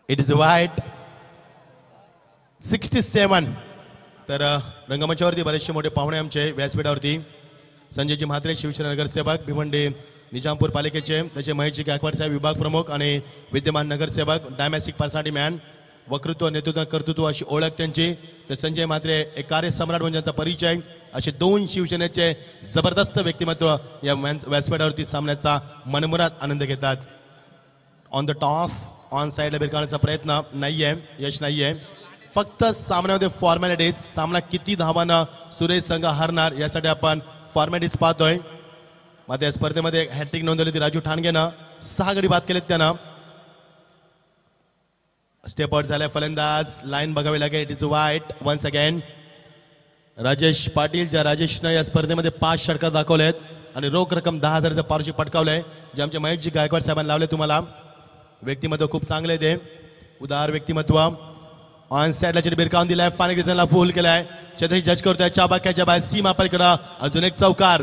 इट इज वाईट 67. तर रंगमंचावरती बरेचसे मोठे पाहुणे आमचे व्यासपीठावरती. संजयजी म्हात्रे शिवसेना नगरसेवक भिवंडी निजामपूर पालिकेचे, त्याचे महेशजी गायकवाड साहेब विभाग प्रमुख आणि विद्यमान नगरसेवक, डायमॅस्टिक पर्सनॅलिटी मॅन, वक्तृत्व नेतृत्व कर्तृत्व अशी ओळख त्यांची. तर संजय म्हात्रे एक कार्यसम्राट म्हणजे त्यांचा परिचय. असे 2 शिवसेनेचे जबरदस्त व्यक्तिमत्व या व्यासपीठावरती सामन्याचा मनमुराद आनंद घेतात. ऑन द टॉस ऑन साइडला भिरकावण्याचा प्रयत्न नाहीये, यश नाहीये. फक्त सामन्यामध्ये फॉर्मॅलिटीज, सामना किती धावांना सुरेश संघ हरणार यासाठी आपण फॉर्मॅलिटीज पाहतोय. मात्र या स्पर्धेमध्ये हॅट्रिक नोंदवली ती राजू ठाणगेनं, 6 गडी बाद केलेत त्यानं. स्टेप आउट झालाय फलंदाज, लाईन बघावी लागेल. इट इज वाईट वन्स अगेन. राजेश पाटील, ज्या राजेशनं या स्पर्धेमध्ये 5 षटकार दाखवलेत आणि रोख रक्कम 10,000चं पारितोषिक पटकावलंय, जे आमचे महेशजी गायकवाड साहेबांनी लावले. तुम्हाला व्यक्तिमत्व खूप चांगले ते, उदार व्यक्तिमत्व. ऑन साइडला चेंडू भिरकावून दिलाय, फायनल ग्रिजनला फुल केलाय. छत्री जज करतोय, चाबाक्याच्या बाहेर सीमा पलीकडे अजून एक चौकार.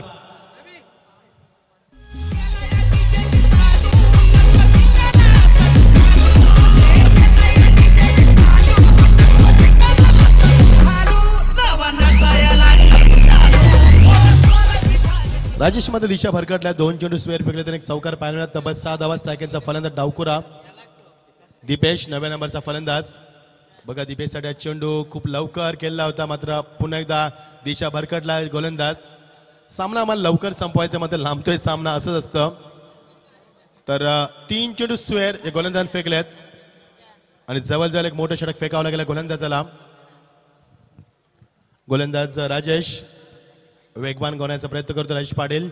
राजेश मध्ये दिशा भरकटल्या 2 चेंडू स्क्वेअर फेकले त्याने एक चौकार पाहिला तब्बल 6 धावा स्ट्रायकिंगचा फलंदाज डावकुरा दीपेश 9व्या नंबरचा फलंदाज बघा दीपेशसाठी हा चेंडू खूप लवकर केला होता मात्र पुन्हा एकदा दिशा भरकटला गोलंदाज सामना आम्हाला लवकर संपवायचा मध्ये लांबतोय सामना असंच असतं तर 3 चेंडू स्क्वेअर हे गोलंदाज फेकलेत आणि जवळजवळ एक मोठं षटक फेकावं लागेल गोलंदाजाला गोलंदाज राजेश वेगवान गोवण्याचा प्रयत्न करतो राजेश पाटील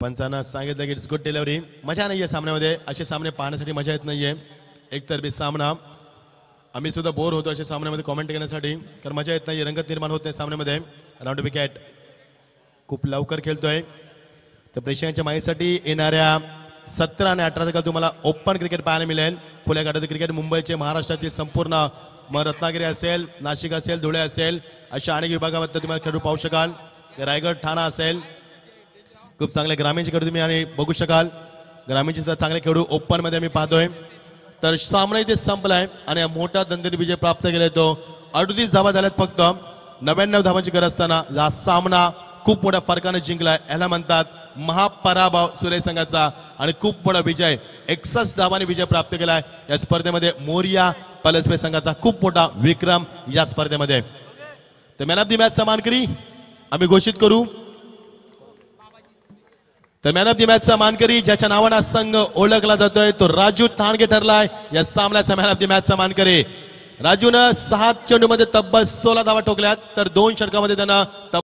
पंचांना सांगितलं की इट्स गुड डिलिव्हरी मजा नाहीये सामन्यामध्ये असे सामने पाहण्यासाठी मजा येत नाहीये एकतर्फी सामना आम्ही सुद्धा बोर होतो अशा सामन्यामध्ये कॉमेंट करण्यासाठी कारण मजा येत नाही रंगत निर्माण होत नाही सामन्यामध्ये राऊंड विकेट खूप लवकर खेळतोय तर प्रेक्षकांच्या माहितीसाठी येणाऱ्या 17 आणि 18 तारखेला तुम्हाला ओपन क्रिकेट पाहायला मिळेल खुल्या गटातील क्रिकेट मुंबईचे महाराष्ट्रातील संपूर्ण रत्नागिरी असेल नाशिक असेल धुळे असेल अशा अनेक विभागामध्ये तुम्हाला खेळू पाहू शकाल रायगड ठाणा असेल खूप चांगले ग्रामीणचे खेळू तुम्ही आणि बघू शकाल ग्रामीणचे चांगले खेळू ओपन मध्ये आम्ही पाहतोय तर सामना इथे संपलाय आणि मोठा दणदणीत विजय प्राप्त केलाय तो 38 धावा झाल्यात फक्त 99 धावांची गरज असताना हा सामना खूप मोठ्या फरकाने जिंकलाय याला म्हणतात महापराभव सुरेश संघाचा आणि खूप मोठा विजय 61 धावांनी विजय प्राप्त केलाय या स्पर्धेमध्ये मोरिया पलसपे संघाचा खूप मोठा विक्रम या स्पर्धेमध्ये तर मॅन ऑफ द मॅचचा मानकरी आम्ही घोषित करू तर मॅन ऑफ द मॅचचा मानकरी ज्याच्या नावाने संघ ओळखला जातोय तो राजू ठाणगे ठरलाय या सामन्याचा मॅन ऑफ द मॅचचा मानकरी राजूनं 7 चेंडूमध्ये तब्बल 16 धावा ठोकल्यात तर 2 षटकामध्ये त्यानं